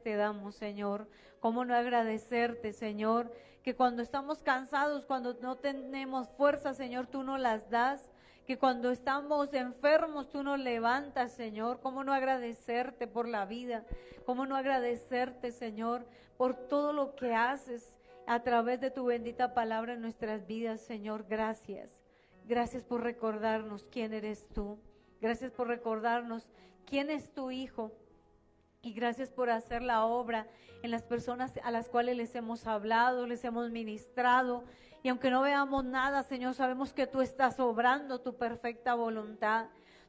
te damos, Señor. Cómo no agradecerte, Señor, que cuando estamos cansados, cuando no tenemos fuerza, Señor, tú nos las das. Que cuando estamos enfermos, tú nos levantas, Señor. Cómo no agradecerte por la vida. Cómo no agradecerte, Señor, por todo lo que haces a través de tu bendita palabra en nuestras vidas, Señor. Gracias. Gracias por recordarnos quién eres tú. Gracias por recordarnos quién es tu Hijo. Y gracias por hacer la obra en las personas a las cuales les hemos hablado, les hemos ministrado. Y aunque no veamos nada, Señor, sabemos que tú estás obrando tu perfecta voluntad.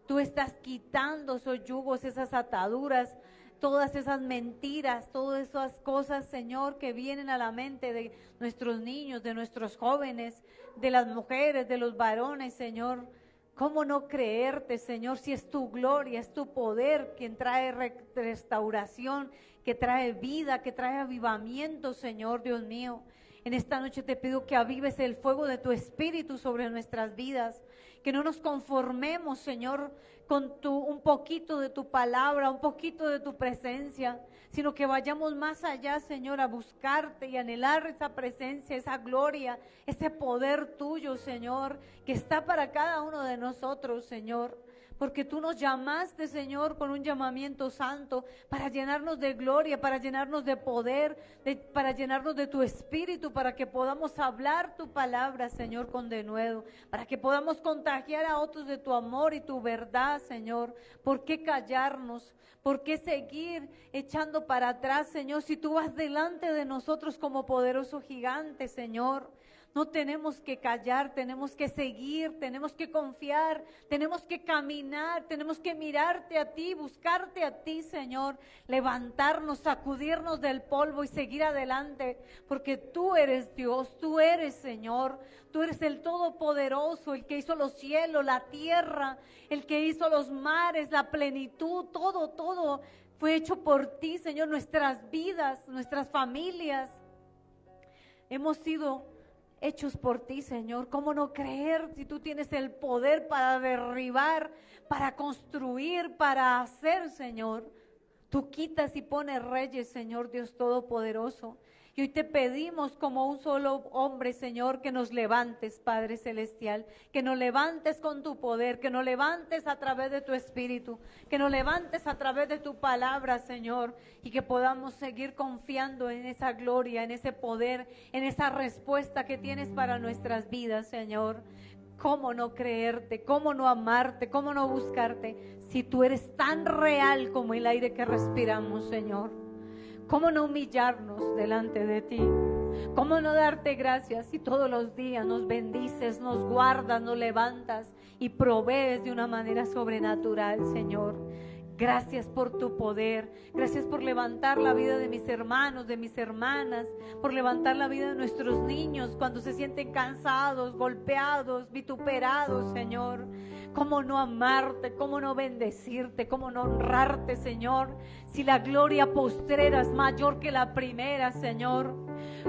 Tú estás quitando esos yugos, esas ataduras, todas esas mentiras, todas esas cosas, Señor, que vienen a la mente de nuestros niños, de nuestros jóvenes, de las mujeres, de los varones, Señor. ¿Cómo no creerte, Señor, si es tu gloria, es tu poder quien trae restauración, que trae vida, que trae avivamiento, Señor, Dios mío? En esta noche te pido que avives el fuego de tu Espíritu sobre nuestras vidas, que no nos conformemos, Señor, con un poquito de tu palabra, un poquito de tu presencia, sino que vayamos más allá, Señor, a buscarte y anhelar esa presencia, esa gloria, ese poder tuyo, Señor, que está para cada uno de nosotros, Señor. Porque tú nos llamaste, Señor, con un llamamiento santo para llenarnos de gloria, para llenarnos de poder, para llenarnos de tu Espíritu, para que podamos hablar tu palabra, Señor, con denuedo, para que podamos contagiar a otros de tu amor y tu verdad, Señor. ¿Por qué callarnos? ¿Por qué seguir echando para atrás, Señor, si tú vas delante de nosotros como poderoso gigante, Señor? No tenemos que callar, tenemos que seguir, tenemos que confiar, tenemos que caminar, tenemos que mirarte a ti, buscarte a ti, Señor, levantarnos, sacudirnos del polvo y seguir adelante, porque tú eres Dios, tú eres Señor, tú eres el Todopoderoso, el que hizo los cielos, la tierra, el que hizo los mares, la plenitud, todo fue hecho por ti, Señor, nuestras vidas, nuestras familias, hemos sido hechos por ti, Señor. ¿Cómo no creer si tú tienes el poder para derribar, para construir, para hacer, Señor? Tú quitas y pones reyes, Señor Dios Todopoderoso. Y hoy te pedimos como un solo hombre, Señor, que nos levantes, Padre Celestial, que nos levantes con tu poder, que nos levantes a través de tu Espíritu, que nos levantes a través de tu palabra, Señor, y que podamos seguir confiando en esa gloria, en ese poder, en esa respuesta que tienes para nuestras vidas, Señor. ¿Cómo no creerte? ¿Cómo no amarte? ¿Cómo no buscarte? Si tú eres tan real como el aire que respiramos, Señor. ¿Cómo no humillarnos delante de ti? ¿Cómo no darte gracias si todos los días nos bendices, nos guardas, nos levantas y provees de una manera sobrenatural, Señor? Gracias por tu poder, gracias por levantar la vida de mis hermanos, de mis hermanas, por levantar la vida de nuestros niños cuando se sienten cansados, golpeados, vituperados, Señor. ¿Cómo no amarte? ¿Cómo no bendecirte? ¿Cómo no honrarte, Señor? Si la gloria postrera es mayor que la primera, Señor.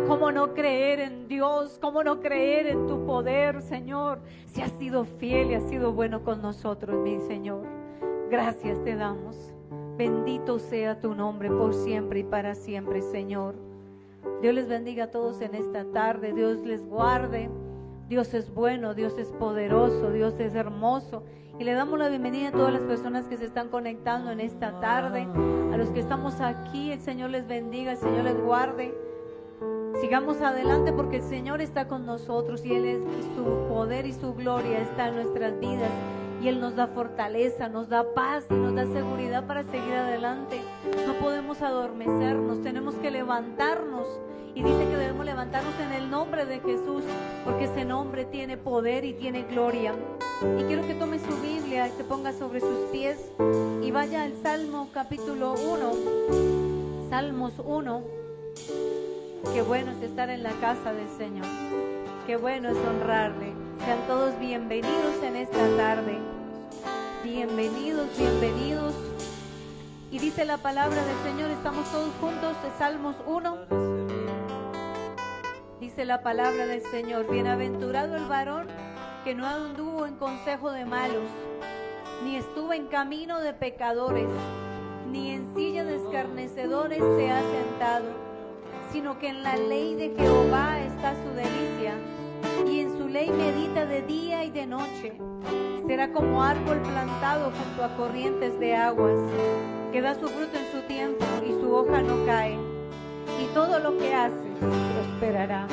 ¿Cómo no creer en Dios? ¿Cómo no creer en tu poder, Señor? Si has sido fiel y has sido bueno con nosotros, mi Señor. Gracias te damos. Bendito sea tu nombre por siempre y para siempre, Señor. Dios les bendiga a todos en esta tarde. Dios les guarde. Dios es bueno, Dios es poderoso, Dios es hermoso. Y le damos la bienvenida a todas las personas que se están conectando en esta tarde. A los que estamos aquí, el Señor les bendiga, el Señor les guarde. Sigamos adelante porque el Señor está con nosotros y su poder y su gloria está en nuestras vidas. Y Él nos da fortaleza, nos da paz y nos da seguridad para seguir adelante. No podemos adormecernos, tenemos que levantarnos. Y dice que debemos levantarnos en el nombre de Jesús, porque ese nombre tiene poder y tiene gloria. Y quiero que tome su Biblia y se ponga sobre sus pies y vaya al Salmo capítulo 1. Salmos 1. Qué bueno es estar en la casa del Señor. Qué bueno es honrarle. Sean todos bienvenidos en esta tarde. Bienvenidos, bienvenidos. Y dice la palabra del Señor, estamos todos juntos, de Salmos 1. Dice la palabra del Señor, bienaventurado el varón que no anduvo en consejo de malos, ni estuvo en camino de pecadores, ni en silla de escarnecedores se ha sentado, sino que en la ley de Jehová está su delicia, y en su ley medita de día y de noche. Será como árbol plantado junto a corrientes de aguas, que da su fruto en su tiempo y su hoja no cae, y todo lo que hace prosperará.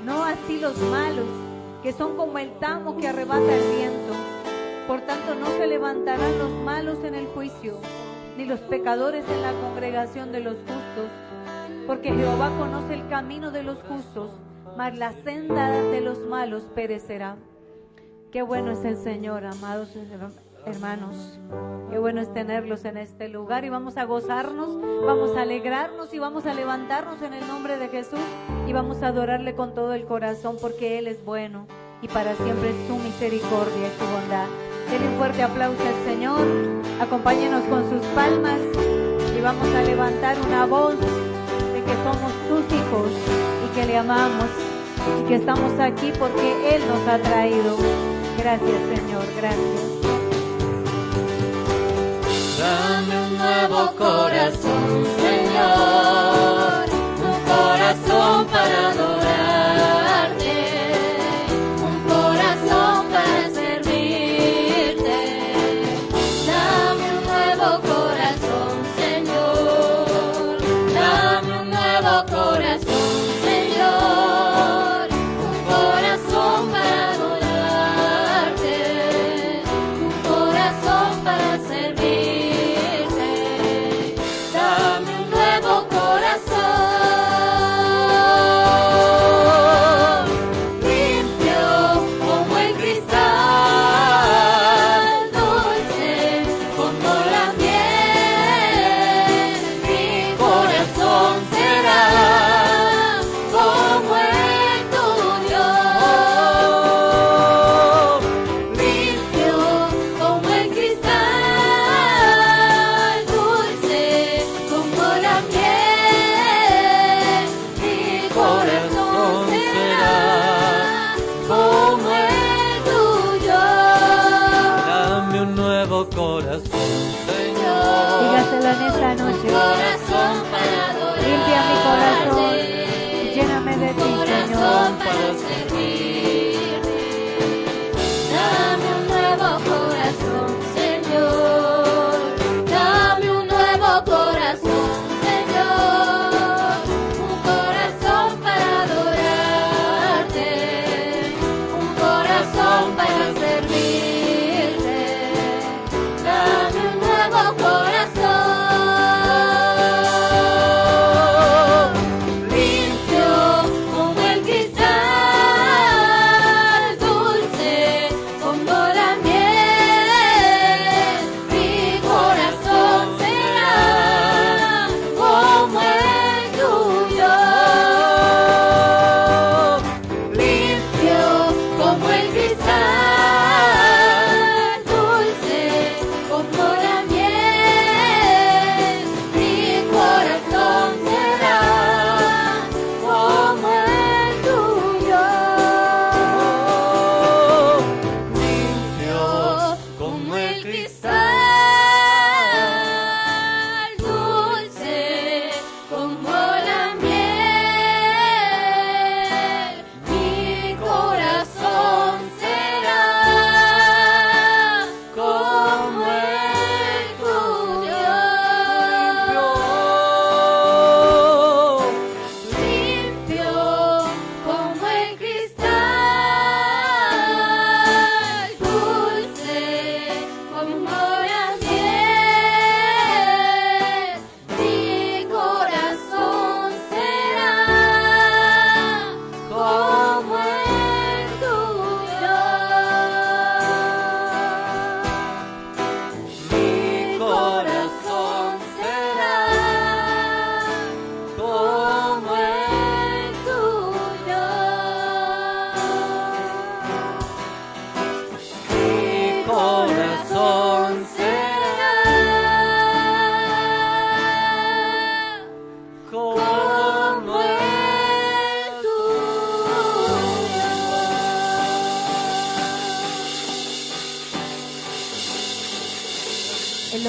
No así los malos, que son como el tamo que arrebata el viento. Por tanto, no se levantarán los malos en el juicio, ni los pecadores en la congregación de los justos, porque Jehová conoce el camino de los justos, mas la senda de los malos perecerá. Qué bueno es el Señor, amados hermanos. Qué bueno es tenerlos en este lugar, y vamos a gozarnos, vamos a alegrarnos y vamos a levantarnos en el nombre de Jesús y vamos a adorarle con todo el corazón, porque Él es bueno y para siempre es su misericordia y su bondad. Denle un fuerte aplauso al Señor, acompáñenos con sus palmas y vamos a levantar una voz de que somos sus hijos y que le amamos y que estamos aquí porque Él nos ha traído. Gracias, Señor, gracias. Dame un nuevo corazón, Señor, un corazón para adorarte, un corazón para servirte. Dame un nuevo corazón, Señor, dame un nuevo corazón, Señor, un corazón para adorarte, un corazón para servirte. En esta noche, limpia mi corazón, lléname de ti, Señor. Dame un nuevo corazón, Señor, dame un nuevo corazón, Señor, un corazón para adorarte, un corazón para servirte. Dame un nuevo corazón.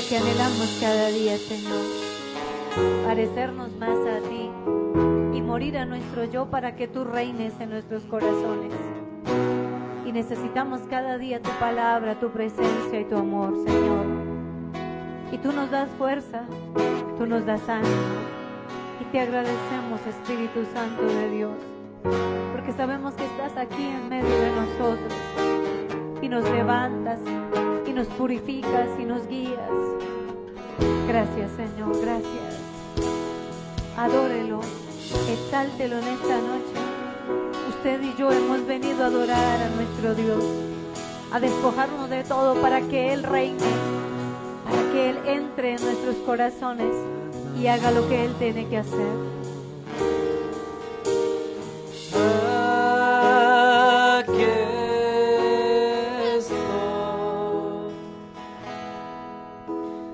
que anhelamos cada día, Señor, parecernos más a ti y morir a nuestro yo para que tú reines en nuestros corazones. Y necesitamos cada día tu palabra, tu presencia y tu amor, Señor. Y tú nos das fuerza, tú nos das ánimo. Y te agradecemos, Espíritu Santo de Dios, porque sabemos que estás aquí en medio de nosotros y nos levantas y nos purificas y nos guías. Gracias, Señor, gracias. Adórelo, exáltelo en esta noche. Usted y yo hemos venido a adorar a nuestro Dios, a despojarnos de todo para que Él reine, para que Él entre en nuestros corazones y haga lo que Él tiene que hacer. Aquí estoy,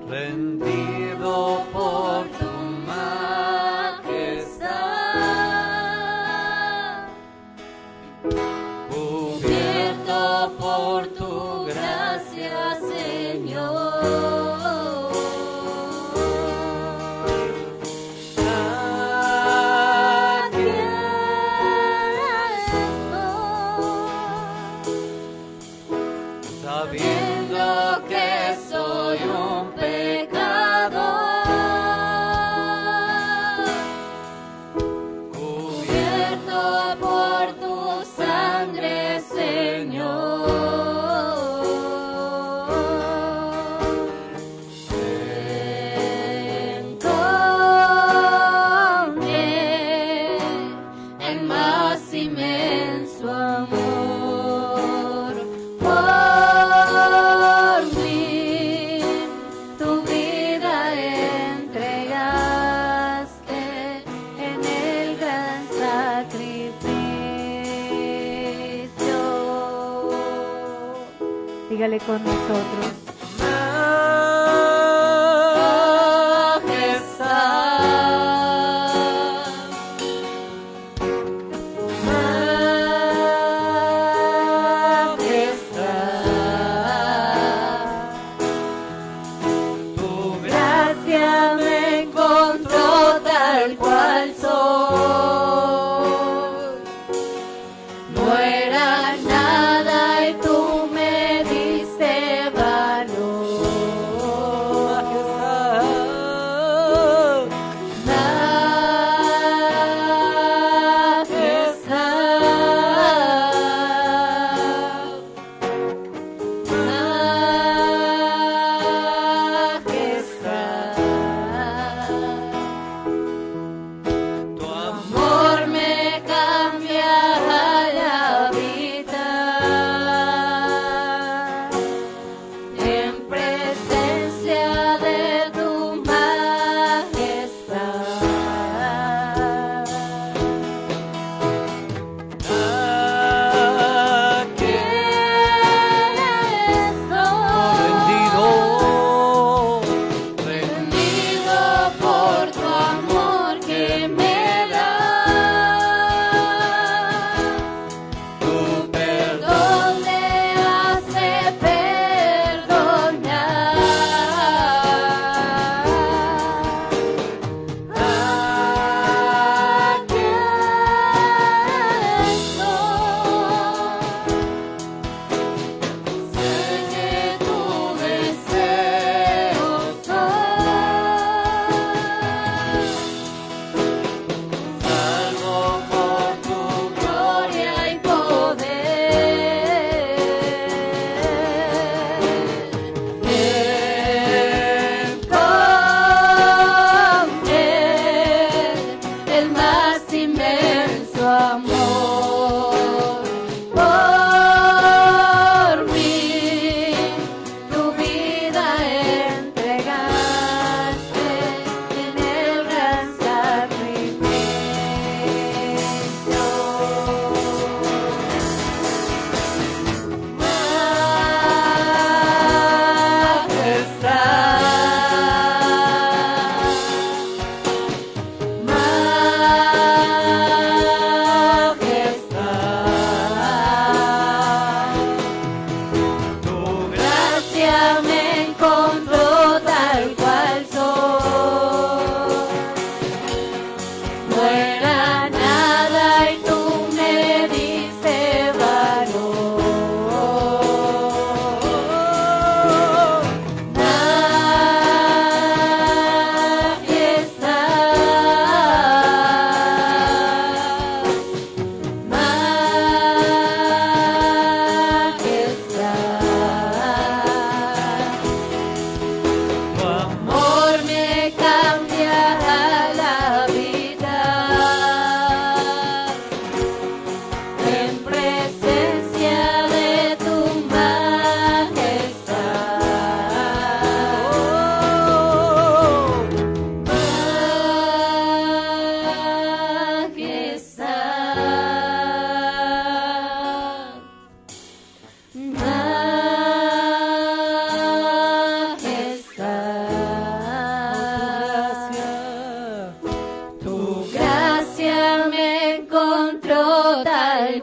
rendido por tu majestad, cubierto por tu gracia, Señor. Sabiendo que soy un pecador, cubierto por tu sangre, Señor. Encontré el más inmenso amor por mí, tu vida entregaste en el gran sacrificio. Dígale con nosotros. Tu gracia me encontró tal cual soy. No era nada y tú me diste valor.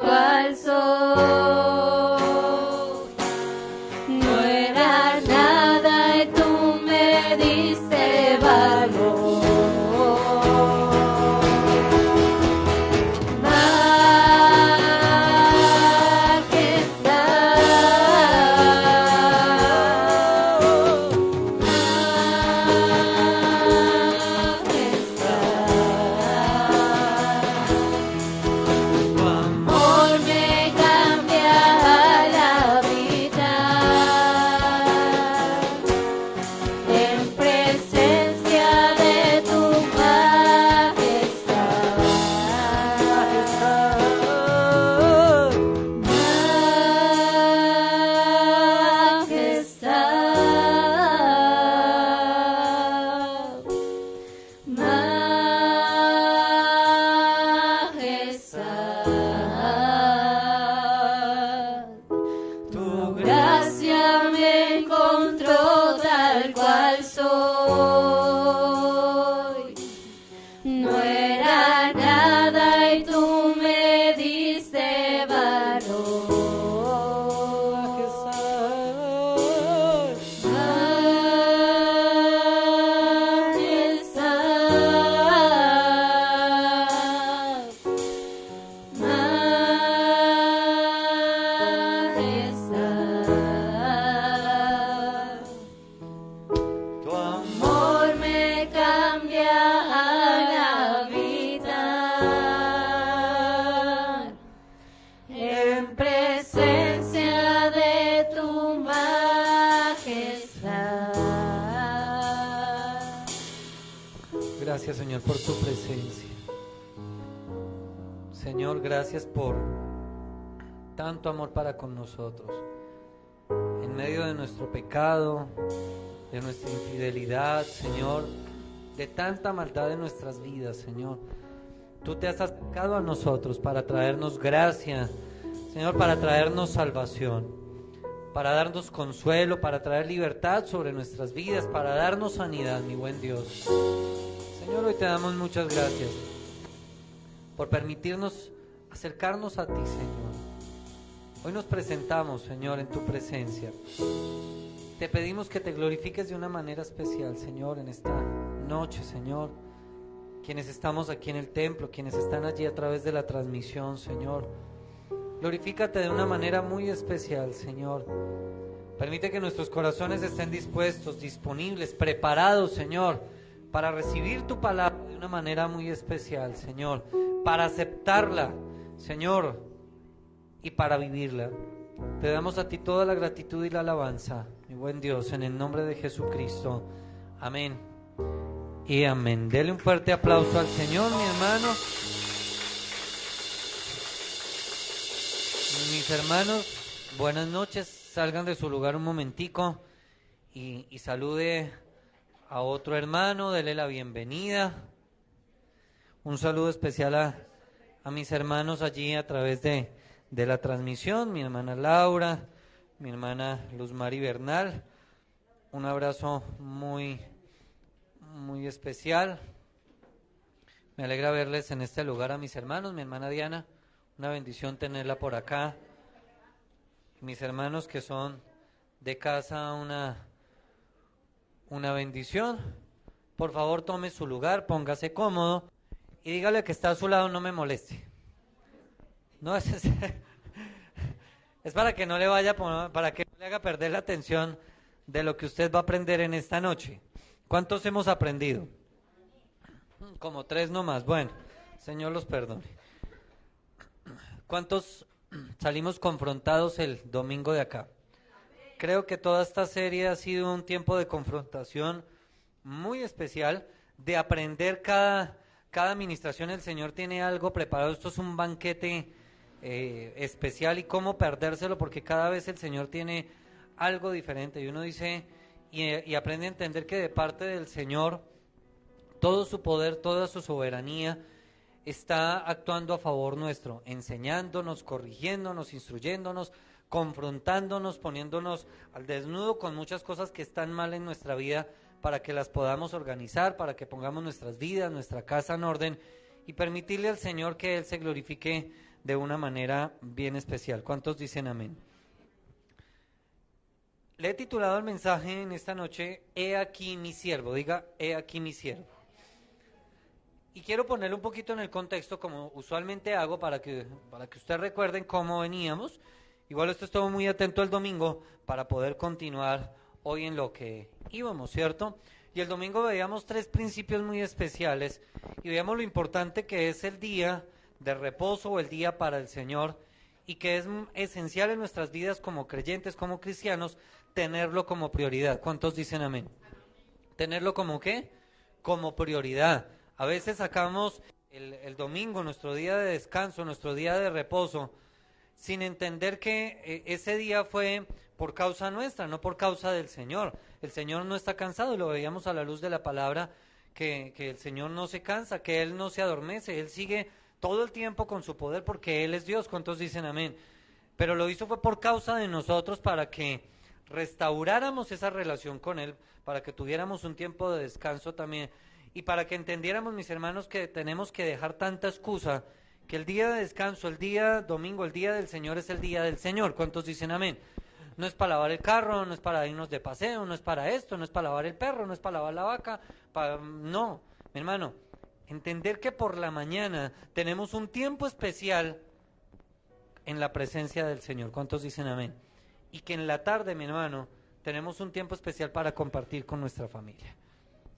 cual soy. No era nada y tú me diste valor. Gracias, Señor, por tu presencia. Señor, gracias por tanto amor para con nosotros. En medio de nuestro pecado, de nuestra infidelidad, Señor, de tanta maldad en nuestras vidas, Señor, tú te has acercado a nosotros para traernos gracia, Señor, para traernos salvación, para darnos consuelo, para traer libertad sobre nuestras vidas, para darnos sanidad, mi buen Dios. Señor, hoy te damos muchas gracias por permitirnos acercarnos a ti, Señor. Hoy nos presentamos, Señor, en tu presencia. Te pedimos que te glorifiques de una manera especial, Señor, en esta noche, Señor. Quienes estamos aquí en el templo, quienes están allí a través de la transmisión, Señor. Glorifícate de una manera muy especial, Señor. Permite que nuestros corazones estén dispuestos, disponibles, preparados, Señor, para recibir tu palabra de una manera muy especial, Señor, para aceptarla, Señor, y para vivirla. Te damos a ti toda la gratitud y la alabanza, mi buen Dios, en el nombre de Jesucristo. Amén y amén. Dele un fuerte aplauso al Señor, mi hermano. Mis hermanos, buenas noches. Salgan de su lugar un momentico y salude a otro hermano, dele la bienvenida. Un saludo especial a mis hermanos allí a través de la transmisión, mi hermana Laura, mi hermana Luz Mari Bernal. Un abrazo muy, muy especial. Me alegra verles en este lugar a mis hermanos, mi hermana Diana, una bendición tenerla por acá. Mis hermanos que son de casa, una bendición. Por favor, tome su lugar, póngase cómodo y dígale que está a su lado, no me moleste. No, es para que no le vaya, para que no le haga perder la atención de lo que usted va a aprender en esta noche. ¿Cuántos hemos aprendido? Como 3 nomás. Bueno, Señor los perdone. ¿Cuántos salimos confrontados el domingo de acá? Creo que toda esta serie ha sido un tiempo de confrontación muy especial, de aprender cada administración. El Señor tiene algo preparado. Esto es un banquete especial, y cómo perdérselo, porque cada vez el Señor tiene algo diferente. Y uno dice y aprende a entender que de parte del Señor todo su poder, toda su soberanía está actuando a favor nuestro, enseñándonos, corrigiéndonos, instruyéndonos, confrontándonos, poniéndonos al desnudo con muchas cosas que están mal en nuestra vida, para que las podamos organizar, para que pongamos nuestras vidas, nuestra casa en orden y permitirle al Señor que Él se glorifique de una manera bien especial. ¿Cuántos dicen amén? Le he titulado el mensaje en esta noche, He aquí mi siervo. Diga, he aquí mi siervo. Y quiero ponerlo un poquito en el contexto, como usualmente hago, para que ustedes recuerden cómo veníamos. Igual usted estuvo muy atento el domingo para poder continuar hoy en lo que íbamos, ¿cierto? Y el domingo veíamos 3 principios muy especiales y veíamos lo importante que es el día de reposo o el día para el Señor, y que es esencial en nuestras vidas como creyentes, como cristianos, tenerlo como prioridad. ¿Cuántos dicen amén? ¿Tenerlo como qué? Como prioridad. A veces sacamos el domingo, nuestro día de descanso, nuestro día de reposo, sin entender que ese día fue por causa nuestra, no por causa del Señor. El Señor no está cansado, y lo veíamos a la luz de la palabra, que el Señor no se cansa, que Él no se adormece, Él sigue todo el tiempo con su poder porque Él es Dios. ¿Cuántos dicen amén? Pero lo hizo fue por causa de nosotros, para que restauráramos esa relación con Él, para que tuviéramos un tiempo de descanso también, y para que entendiéramos, mis hermanos, que tenemos que dejar tanta excusa, que el día de descanso, el día domingo, el día del Señor es el día del Señor. ¿Cuántos dicen amén? No es para lavar el carro, no es para irnos de paseo, no es para esto, no es para lavar el perro, no es para lavar la vaca, no, mi hermano. Entender que por la mañana tenemos un tiempo especial en la presencia del Señor. ¿Cuántos dicen amén? Y que en la tarde, mi hermano, tenemos un tiempo especial para compartir con nuestra familia.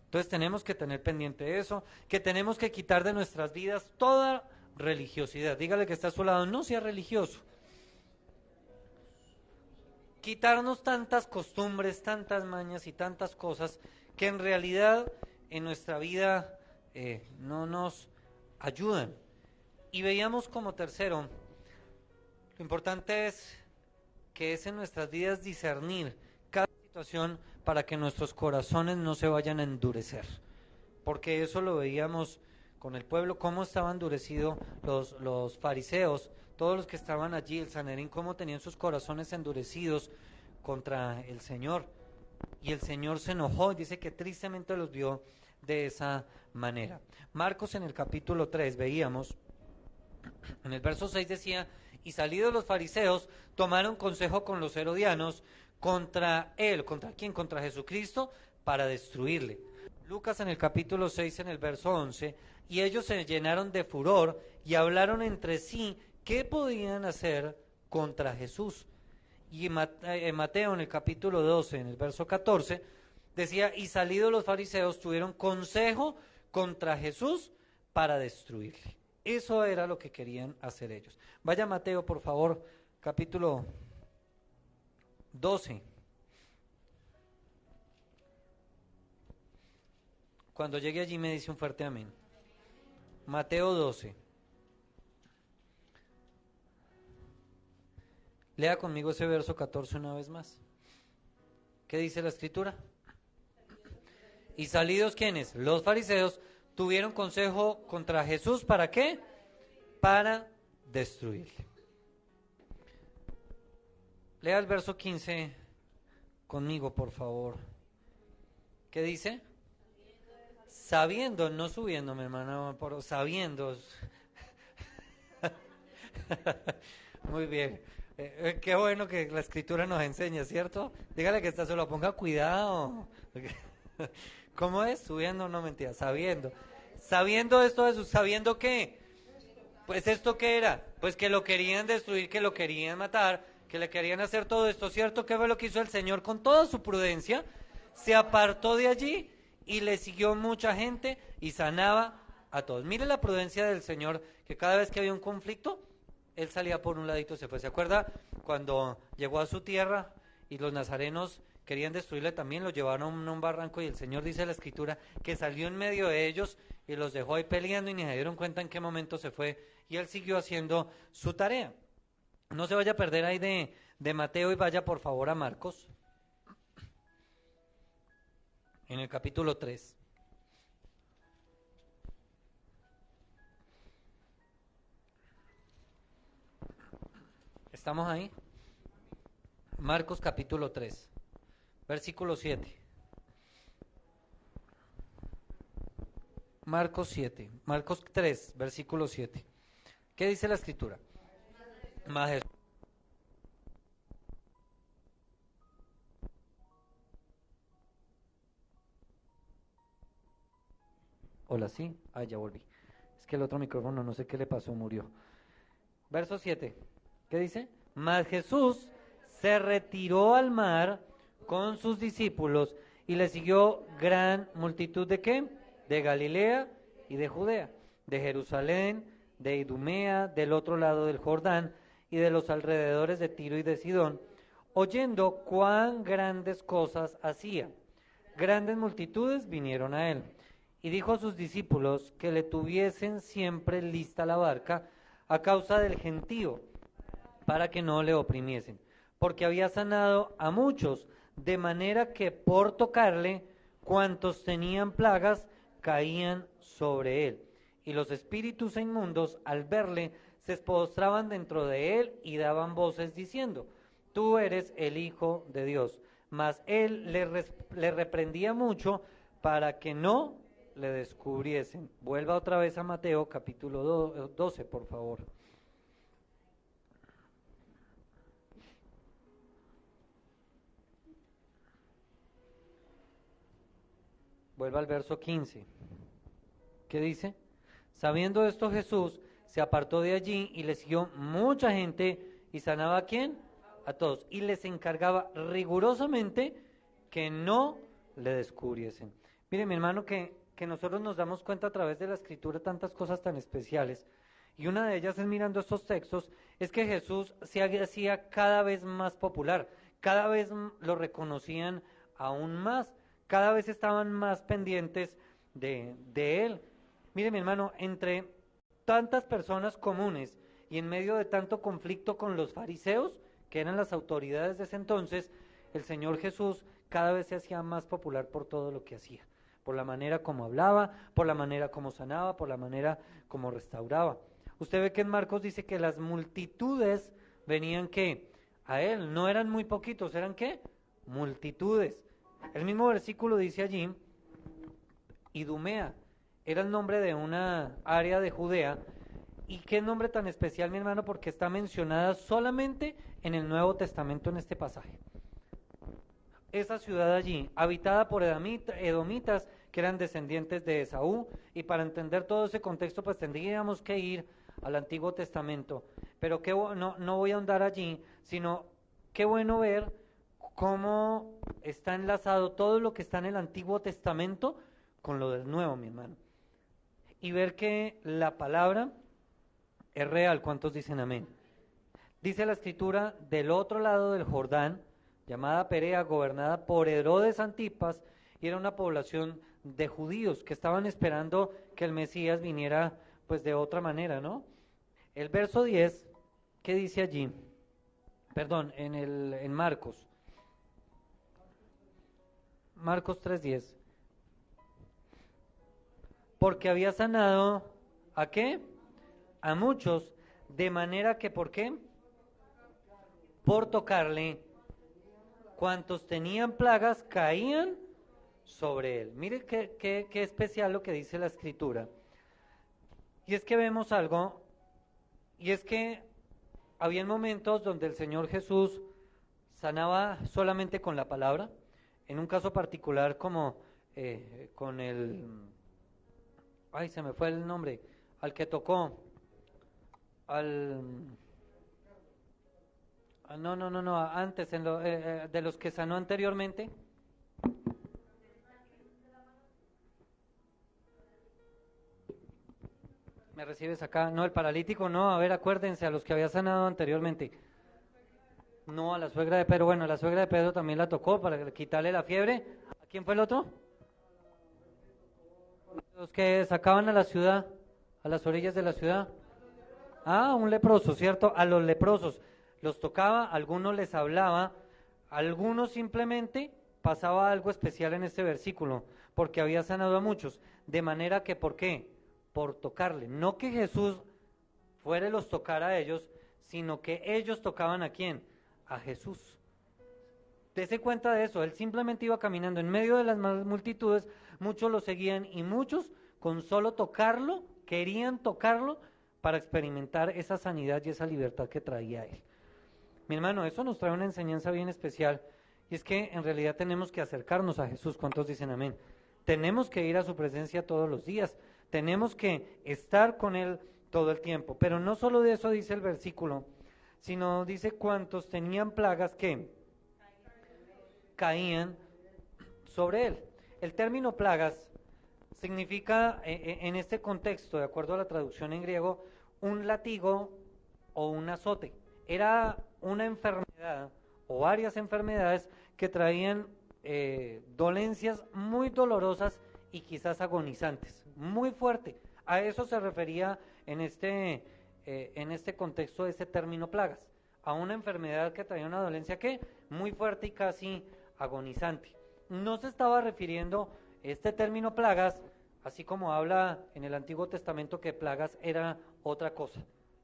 Entonces tenemos que tener pendiente de eso, que tenemos que quitar de nuestras vidas toda religiosidad. Dígale que está a su lado, no sea religioso. Quitarnos tantas costumbres, tantas mañas y tantas cosas que en realidad en nuestra vida no nos ayudan. Y veíamos como tercero, lo importante es que es en nuestras vidas discernir cada situación para que nuestros corazones no se vayan a endurecer. Porque eso lo veíamos con el pueblo, cómo estaban endurecidos los fariseos, todos los que estaban allí, el Sanedrín, cómo tenían sus corazones endurecidos contra el Señor. Y el Señor se enojó y dice que tristemente los vio de esa manera. Marcos en el capítulo 3 veíamos, en el verso 6 decía, y salidos los fariseos tomaron consejo con los herodianos contra él. ¿Contra quién? Contra Jesucristo, para destruirle. Lucas en el capítulo 6 en el verso 11, y ellos se llenaron de furor y hablaron entre sí qué podían hacer contra Jesús. Y Mateo en el capítulo 12 en el verso 14 decía, y salidos los fariseos tuvieron consejo contra Jesús para destruirle. Eso era lo que querían hacer ellos. Vaya Mateo, por favor, capítulo 12. Cuando llegue allí me dice un fuerte amén. Mateo 12. Lea conmigo ese verso 14 una vez más. ¿Qué dice la escritura? Y salidos, ¿quiénes? Los fariseos tuvieron consejo contra Jesús, ¿para qué? Para destruirle. Lea el verso 15 conmigo, por favor. ¿Qué dice? Sabiendo, no subiendo, mi hermano, pero sabiendo. Muy bien. Qué bueno que la escritura nos enseña, ¿cierto? Dígale que está solo, ponga cuidado. ¿Cómo es? Subiendo, no mentira, sabiendo. Sabiendo esto de Jesús, ¿sabiendo qué? Pues esto qué era, pues que lo querían destruir, que lo querían matar, que le querían hacer todo esto, ¿cierto? ¿Qué fue lo que hizo el Señor con toda su prudencia? Se apartó de allí y le siguió mucha gente y sanaba a todos. Mire la prudencia del Señor, que cada vez que había un conflicto, Él salía por un ladito y se fue. ¿Se acuerda cuando llegó a su tierra y los nazarenos querían destruirle también? Lo llevaron a un barranco y el Señor, dice la escritura, que salió en medio de ellos y los dejó ahí peleando y ni se dieron cuenta en qué momento se fue, y Él siguió haciendo su tarea. No se vaya a perder ahí de Mateo y vaya por favor a Marcos, en el capítulo 3. ¿Estamos ahí? Marcos capítulo 3, versículo 7. Marcos 3, versículo 7. ¿Qué dice la escritura? Mas Jesús Hola, sí. Ah, ya volví. Es que el otro micrófono no sé qué le pasó, murió. Verso 7. ¿Qué dice? Mas Jesús se retiró al mar con sus discípulos y le siguió gran multitud ¿de qué? De Galilea y de Judea, de Jerusalén, de Idumea, del otro lado del Jordán y de los alrededores de Tiro y de Sidón, oyendo cuán grandes cosas hacía. Grandes multitudes vinieron a él. Y dijo a sus discípulos que le tuviesen siempre lista la barca a causa del gentío, para que no le oprimiesen, porque había sanado a muchos, de manera que por tocarle, cuantos tenían plagas, caían sobre él. Y los espíritus inmundos, al verle, se postraban dentro de él y daban voces diciendo: tú eres el Hijo de Dios. Mas él le reprendía mucho para que no le descubriesen. Vuelva otra vez a Mateo capítulo 12, por favor. Vuelva al verso 15. ¿Qué dice? Sabiendo esto, Jesús se apartó de allí y le siguió mucha gente y sanaba ¿a quién? A todos. Y les encargaba rigurosamente que no le descubriesen. Mire, mi hermano, que nosotros nos damos cuenta a través de la Escritura tantas cosas tan especiales. Y una de ellas es, mirando estos textos, es que Jesús se hacía cada vez más popular. Cada vez lo reconocían aún más. Cada vez estaban más pendientes de él. Mire, mi hermano, entre tantas personas comunes y en medio de tanto conflicto con los fariseos, que eran las autoridades de ese entonces, el Señor Jesús cada vez se hacía más popular por todo lo que hacía, por la manera como hablaba, por la manera como sanaba, por la manera como restauraba. Usted ve que en Marcos dice que las multitudes venían ¿qué? A él, no eran muy poquitos, eran ¿qué? Multitudes. El mismo versículo dice allí, Idumea, era el nombre de una área de Judea. ¿Y qué nombre tan especial, mi hermano? Porque está mencionada solamente en el Nuevo Testamento en este pasaje. Esa ciudad allí, habitada por edomitas, que eran descendientes de Esaú, y para entender todo ese contexto, pues tendríamos que ir al Antiguo Testamento. Pero no voy a ahondar allí, sino qué bueno ver cómo está enlazado todo lo que está en el Antiguo Testamento con lo del Nuevo, mi hermano. Y ver que la palabra es real. ¿Cuántos dicen amén? Dice la Escritura, del otro lado del Jordán, llamada Perea, gobernada por Herodes Antipas, y era una población de judíos que estaban esperando que el Mesías viniera pues de otra manera, ¿no? El verso 10, ¿qué dice allí? Perdón, en Marcos. Marcos 3:10. Porque había sanado, ¿a qué? A muchos, de manera que, ¿por qué? Por tocarle, cuantos tenían plagas caían sobre él. Mire qué especial lo que dice la Escritura. Y es que vemos algo, y es que había momentos donde el Señor Jesús sanaba solamente con la palabra, en un caso particular como con el... Ay, se me fue el nombre, al que tocó, antes, de los que sanó anteriormente. ¿Me recibes acá? No, el paralítico no, a ver, acuérdense, a los que había sanado anteriormente. No, a la suegra de Pedro, bueno, la suegra de Pedro también la tocó para quitarle la fiebre. ¿A quién fue el otro? Los que sacaban a la ciudad, a las orillas de la ciudad. Ah, un leproso, ¿cierto? A los leprosos los tocaba, a algunos les hablaba, a algunos simplemente pasaba algo especial en este versículo, porque había sanado a muchos, de manera que, ¿por qué? Por tocarle, no que Jesús fuera y los tocara a ellos, sino que ellos tocaban ¿a quién? A Jesús. Dese cuenta de eso, él simplemente iba caminando en medio de las multitudes, muchos lo seguían y muchos con solo tocarlo, querían tocarlo para experimentar esa sanidad y esa libertad que traía Él. Mi hermano, eso nos trae una enseñanza bien especial, y es que en realidad tenemos que acercarnos a Jesús. ¿Cuántos dicen amén? Tenemos que ir a su presencia todos los días, tenemos que estar con Él todo el tiempo, pero no solo de eso dice el versículo, sino dice cuantos tenían plagas que caían sobre Él. El término plagas significa en este contexto, de acuerdo a la traducción en griego, un látigo o un azote. Era una enfermedad o varias enfermedades que traían dolencias muy dolorosas y quizás agonizantes, muy fuerte. A eso se refería en este contexto de este término plagas, a una enfermedad que traía una dolencia que muy fuerte y casi agonizante. No se estaba refiriendo este término plagas, así como habla en el Antiguo Testamento que plagas era otra cosa.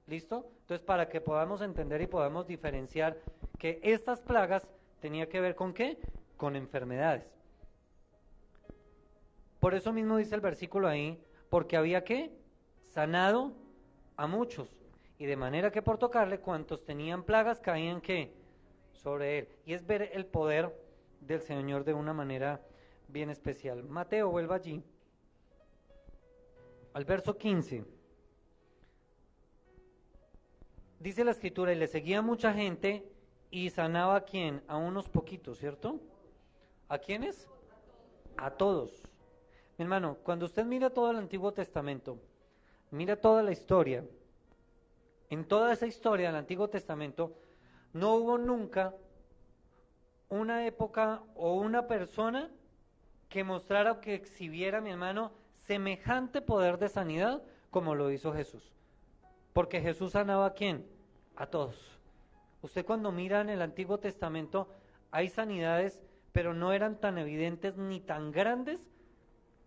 ¿Listo? Entonces, para que podamos entender y podamos diferenciar que estas plagas tenía que ver con ¿qué? Con enfermedades. Por eso mismo dice el versículo ahí, porque había ¿qué? Sanado a muchos, y de manera que por tocarle, cuantos tenían plagas caían ¿qué? Sobre él. Y es ver el poder del Señor de una manera bien especial. Mateo, vuelva allí, al verso 15. Dice la Escritura, y le seguía mucha gente, y sanaba ¿a quién? A unos poquitos, ¿cierto? ¿A quiénes? A todos. Mi hermano, cuando usted mira todo el Antiguo Testamento, mira toda la historia, en toda esa historia del Antiguo Testamento, no hubo nunca una época o una persona que mostrara o que exhibiera, mi hermano, semejante poder de sanidad como lo hizo Jesús. Porque Jesús sanaba ¿a quién? A todos. Usted cuando mira en el Antiguo Testamento hay sanidades, pero no eran tan evidentes ni tan grandes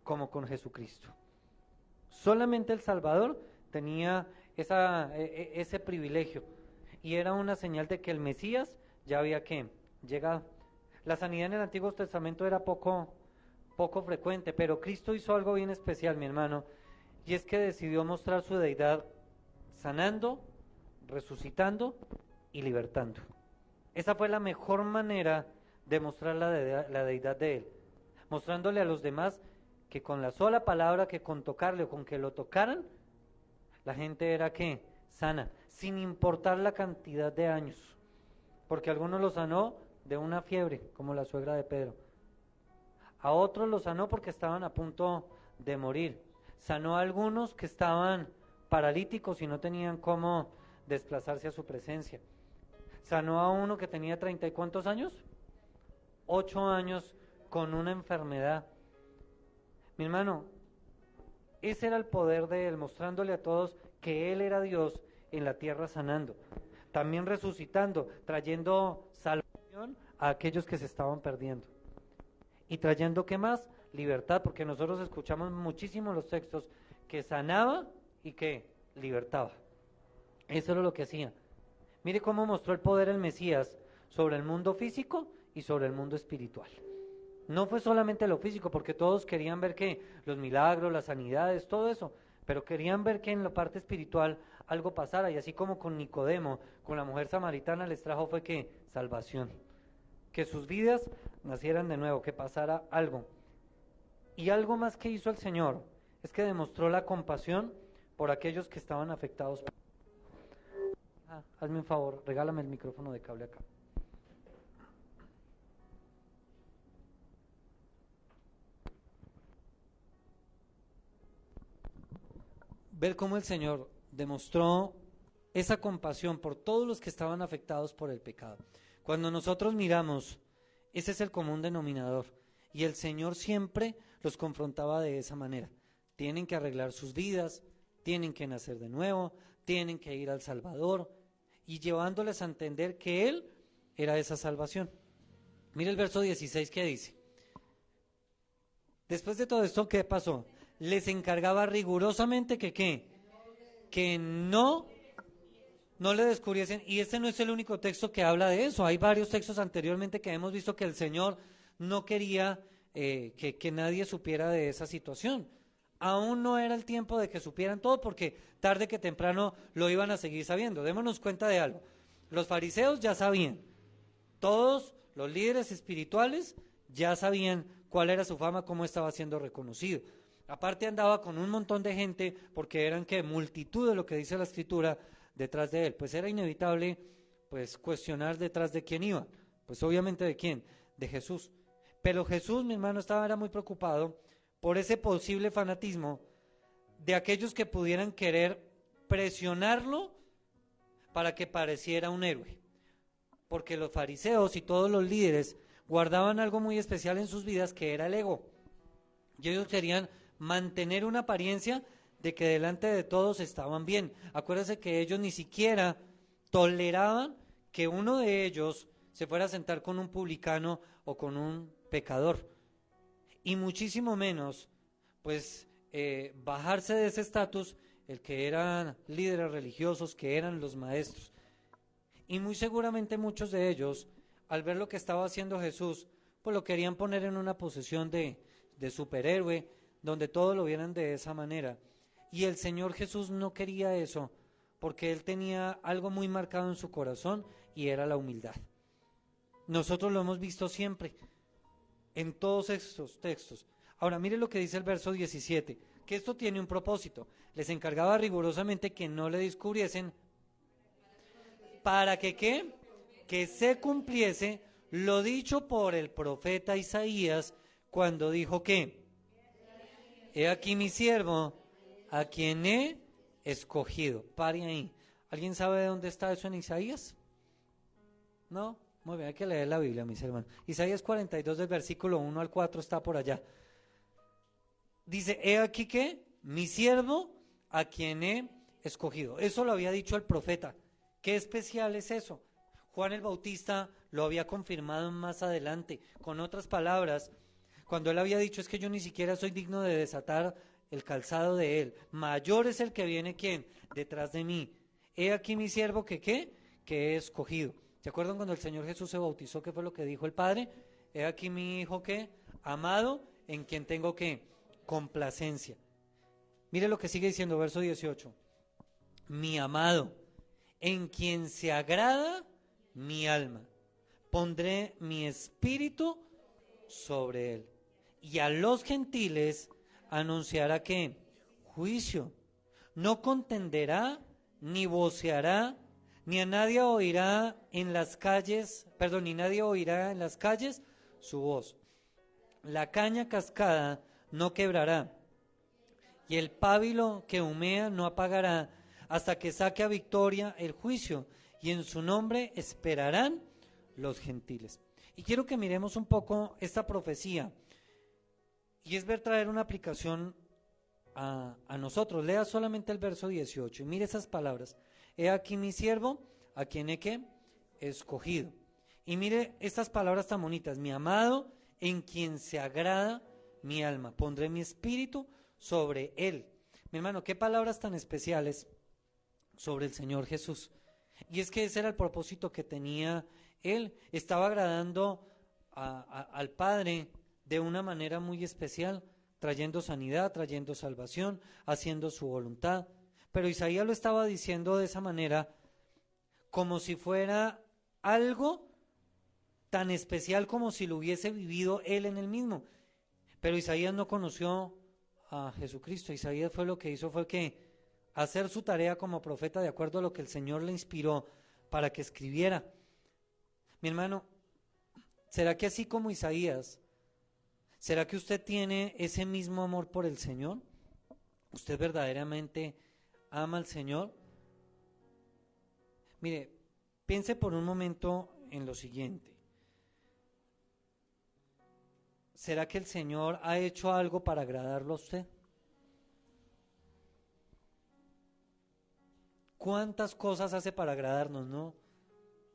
como con Jesucristo. Solamente el Salvador tenía ese privilegio, y era una señal de que el Mesías ya había ¿qué? Llegado. La sanidad en el Antiguo Testamento era poco frecuente, pero Cristo hizo algo bien especial, mi hermano, y es que decidió mostrar su deidad sanando, resucitando y libertando. Esa fue la mejor manera de mostrar la deidad de Él, mostrándole a los demás que con la sola palabra, que con tocarle o con que lo tocaran, la gente era ¿qué? Sana, sin importar la cantidad de años, porque algunos lo sanó de una fiebre, como la suegra de Pedro. A otros lo sanó porque estaban a punto de morir. Sanó a algunos que estaban paralíticos y no tenían cómo desplazarse a su presencia. Sanó a uno que tenía 30 y ¿cuántos años? 8 años con una enfermedad. Mi hermano, ese era el poder de Él, mostrándole a todos que Él era Dios en la tierra sanando, también resucitando, trayendo salvación a aquellos que se estaban perdiendo. Y trayendo ¿qué más? Libertad, porque nosotros escuchamos muchísimo los textos que sanaba y que libertaba. Eso era lo que hacía. Mire cómo mostró el poder el Mesías sobre el mundo físico y sobre el mundo espiritual. No fue solamente lo físico, porque todos querían ver que los milagros, las sanidades, todo eso, pero querían ver que en la parte espiritual algo pasara, y así como con Nicodemo, con la mujer samaritana, les trajo fue que salvación, que sus vidas nacieran de nuevo, que pasara algo. Y algo más que hizo el Señor es que demostró la compasión por aquellos que estaban afectados. Hazme un favor, regálame el micrófono de cable acá. Ver cómo el Señor demostró esa compasión por todos los que estaban afectados por el pecado. Cuando nosotros miramos, ese es el común denominador, y el Señor siempre los confrontaba de esa manera. Tienen que arreglar sus vidas, tienen que nacer de nuevo, tienen que ir al Salvador, y llevándoles a entender que Él era esa salvación. Mire el verso 16 que dice. Después de todo esto, ¿qué pasó? Les encargaba rigurosamente que no le descubriesen, y este no es el único texto que habla de eso. Hay varios textos anteriormente que hemos visto que el Señor no quería que nadie supiera de esa situación. aún no era el tiempo de que supieran todo, porque tarde que temprano lo iban a seguir sabiendo. Démonos cuenta de algo. Los fariseos ya sabían, todos los líderes espirituales ya sabían cuál era su fama, cómo estaba siendo reconocido. Aparte andaba con un montón de gente, porque eran que multitud de lo que dice la Escritura detrás de él. Pues era inevitable pues cuestionar detrás de quién iba. Pues obviamente de quién, de Jesús. Pero Jesús, mi hermano, era muy preocupado por ese posible fanatismo de aquellos que pudieran querer presionarlo para que pareciera un héroe. Porque los fariseos y todos los líderes guardaban algo muy especial en sus vidas, que era el ego. Y ellos querían mantener una apariencia de que delante de todos estaban bien. Acuérdense que ellos ni siquiera toleraban que uno de ellos se fuera a sentar con un publicano o con un pecador. Y muchísimo menos, pues, bajarse de ese estatus el que eran líderes religiosos, que eran los maestros. Y muy seguramente muchos de ellos, al ver lo que estaba haciendo Jesús, pues lo querían poner en una posición de superhéroe, donde todos lo vieran de esa manera. Y el Señor Jesús no quería eso, porque Él tenía algo muy marcado en su corazón, y era la humildad. Nosotros lo hemos visto siempre, en todos estos textos. Ahora, mire lo que dice el verso 17, que esto tiene un propósito. Les encargaba rigurosamente que no le descubriesen, para que ¿qué? Que se cumpliese lo dicho por el profeta Isaías, cuando dijo que: he aquí mi siervo, a quien he escogido. Pare ahí. ¿Alguien sabe de dónde está eso en Isaías? ¿No? Muy bien, hay que leer la Biblia, mis hermanos. Isaías 42, del versículo 1 al 4, está por allá. Dice: he aquí que mi siervo, a quien he escogido. Eso lo había dicho el profeta. ¿Qué especial es eso? Juan el Bautista lo había confirmado más adelante, con otras palabras, cuando él había dicho: es que yo ni siquiera soy digno de desatar el calzado de él. Mayor es el que viene, ¿quién? Detrás de mí. He aquí mi siervo que ¿qué? Que he escogido. ¿Se acuerdan cuando el Señor Jesús se bautizó? ¿Qué fue lo que dijo el Padre? He aquí mi hijo ¿qué? Amado, en quien tengo ¿qué? Complacencia. Mire lo que sigue diciendo, verso 18. Mi amado, en quien se agrada mi alma, pondré mi espíritu sobre él. Y a los gentiles anunciará ¿qué? Juicio. No contenderá, ni voceará, ni nadie oirá en las calles su voz. La caña cascada no quebrará, y el pábilo que humea no apagará, hasta que saque a victoria el juicio, y en su nombre esperarán los gentiles. Y quiero que miremos un poco esta profecía, y es ver traer una aplicación a nosotros. Lea solamente el verso 18 y mire esas palabras: he aquí mi siervo, a quien he ¿qué? Escogido. Y mire estas palabras tan bonitas: mi amado, en quien se agrada mi alma, pondré mi espíritu sobre él. Mi hermano, qué palabras tan especiales sobre el Señor Jesús. Y es que ese era el propósito que tenía él. Estaba agradando al Padre de una manera muy especial, trayendo sanidad, trayendo salvación, haciendo su voluntad. Pero Isaías lo estaba diciendo de esa manera, como si fuera algo tan especial como si lo hubiese vivido él en él mismo. Pero Isaías no conoció a Jesucristo. Isaías fue lo que hizo fue que hacer su tarea como profeta de acuerdo a lo que el Señor le inspiró para que escribiera. Mi hermano, ¿será que así como Isaías, será que usted tiene ese mismo amor por el Señor? ¿Usted verdaderamente ama al Señor? Mire, piense por un momento en lo siguiente. ¿Será que el Señor ha hecho algo para agradarlo a usted? ¿Cuántas cosas hace para agradarnos, no?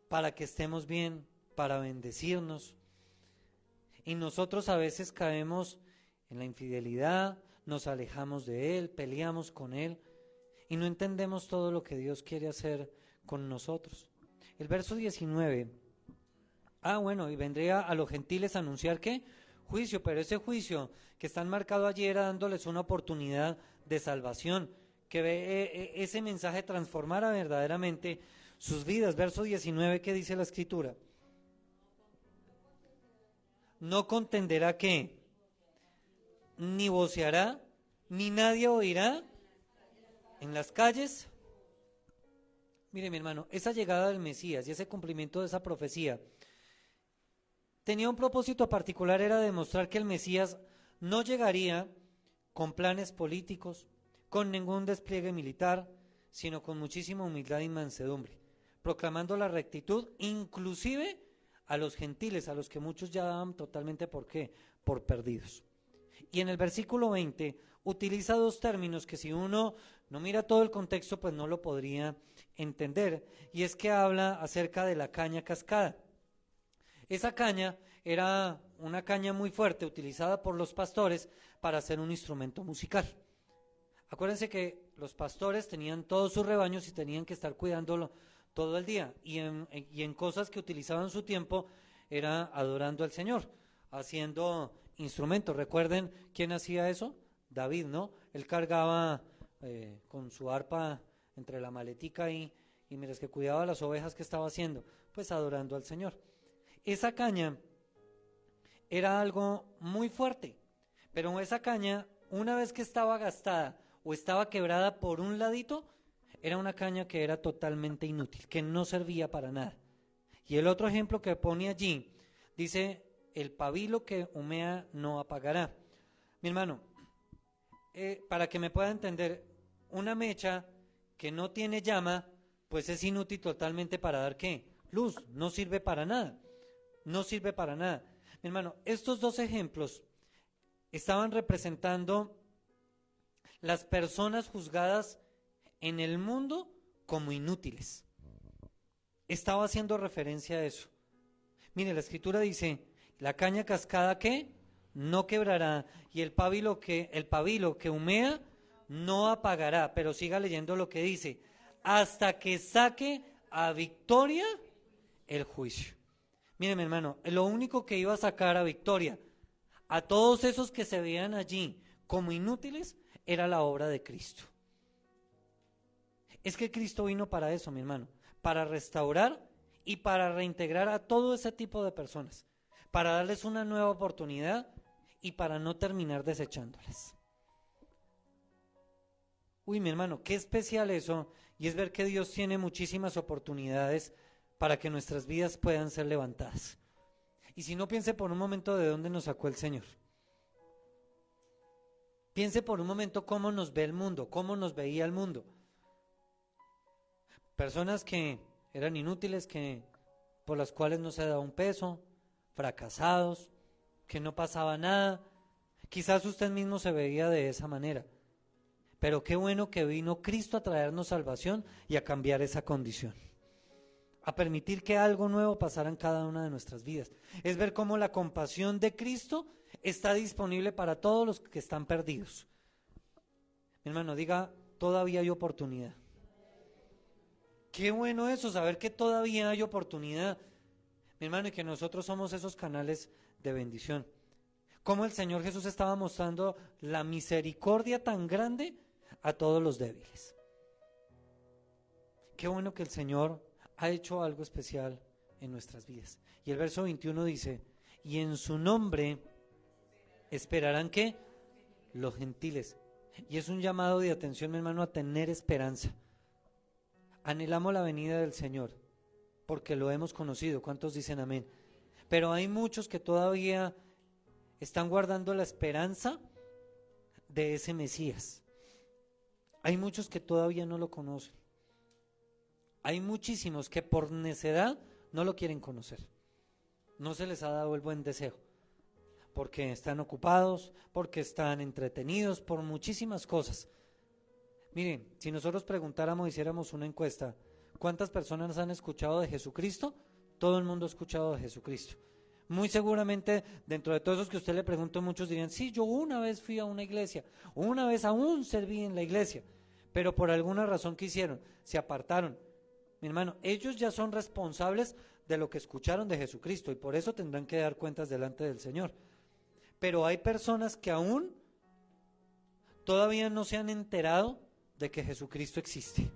Para que estemos bien, para bendecirnos. Y nosotros a veces caemos en la infidelidad, nos alejamos de Él, peleamos con Él y no entendemos todo lo que Dios quiere hacer con nosotros. El verso 19. Y vendría a los gentiles a anunciar ¿qué? juicio, pero ese juicio que está marcado allí era dándoles una oportunidad de salvación, que ese mensaje transformara verdaderamente sus vidas. Verso 19, ¿qué dice la Escritura? No contenderá ¿qué? Ni voceará, ni nadie oirá en las calles. Mire, mi hermano, esa llegada del Mesías y ese cumplimiento de esa profecía tenía un propósito particular, era demostrar que el Mesías no llegaría con planes políticos, con ningún despliegue militar, sino con muchísima humildad y mansedumbre, proclamando la rectitud, inclusive a los gentiles, a los que muchos ya daban totalmente ¿por qué? Por perdidos. Y en el versículo 20 utiliza dos términos que si uno no mira todo el contexto, pues no lo podría entender, y es que habla acerca de la caña cascada. Esa caña era una caña muy fuerte utilizada por los pastores para hacer un instrumento musical. Acuérdense que los pastores tenían todos sus rebaños y tenían que estar cuidándolo todo el día, y en cosas que utilizaban su tiempo era adorando al Señor, haciendo instrumentos. ¿Recuerden quién hacía eso? David, ¿no? Él cargaba con su arpa entre la maletica y mientras que cuidaba las ovejas, que estaba haciendo, pues adorando al Señor. Esa caña era algo muy fuerte, pero esa caña, una vez que estaba gastada o estaba quebrada por un ladito, era una caña que era totalmente inútil, que no servía para nada. Y el otro ejemplo que pone allí, dice, el pabilo que humea no apagará. Mi hermano, para que me pueda entender, una mecha que no tiene llama, pues es inútil totalmente para dar ¿qué? Luz, no sirve para nada, no sirve para nada. Mi hermano, estos dos ejemplos estaban representando las personas juzgadas en el mundo como inútiles. Estaba haciendo referencia a eso. Mire, la Escritura dice, la caña cascada ¿qué? No quebrará, y el pabilo que humea no apagará. Pero siga leyendo lo que dice, hasta que saque a victoria el juicio. Mire, mi hermano, lo único que iba a sacar a victoria a todos esos que se veían allí como inútiles era la obra de Cristo. Es que Cristo vino para eso, mi hermano, para restaurar y para reintegrar a todo ese tipo de personas, para darles una nueva oportunidad y para no terminar desechándolas. Uy, mi hermano, qué especial eso, y es ver que Dios tiene muchísimas oportunidades para que nuestras vidas puedan ser levantadas. Y si no, piense por un momento de dónde nos sacó el Señor. Piense por un momento cómo nos ve el mundo, cómo nos veía el mundo. Personas que eran inútiles, por las cuales no se daba un peso, fracasados, que no pasaba nada. Quizás usted mismo se veía de esa manera. Pero qué bueno que vino Cristo a traernos salvación y a cambiar esa condición, a permitir que algo nuevo pasara en cada una de nuestras vidas. Es ver cómo la compasión de Cristo está disponible para todos los que están perdidos. Mi hermano, diga, todavía hay oportunidad. Qué bueno eso, saber que todavía hay oportunidad. Mi hermano, y que nosotros somos esos canales de bendición. Cómo el Señor Jesús estaba mostrando la misericordia tan grande a todos los débiles. Qué bueno que el Señor ha hecho algo especial en nuestras vidas. Y el verso 21 dice, y en su nombre esperarán ¿qué? Los gentiles. Y es un llamado de atención, mi hermano, a tener esperanza. Anhelamos la venida del Señor, porque lo hemos conocido. ¿Cuántos dicen amén? Pero hay muchos que todavía están guardando la esperanza de ese Mesías. Hay muchos que todavía no lo conocen. Hay muchísimos que por necedad no lo quieren conocer. No se les ha dado el buen deseo, porque están ocupados, porque están entretenidos, por muchísimas cosas. Miren, si nosotros preguntáramos, hiciéramos una encuesta, ¿cuántas personas han escuchado de Jesucristo? Todo el mundo ha escuchado de Jesucristo. Muy seguramente, dentro de todos esos que usted le preguntó, muchos dirían, sí, yo una vez fui a una iglesia, una vez aún serví en la iglesia, pero por alguna razón que hicieron, se apartaron. Mi hermano, ellos ya son responsables de lo que escucharon de Jesucristo y por eso tendrán que dar cuentas delante del Señor. Pero hay personas que aún todavía no se han enterado de que Jesucristo existe.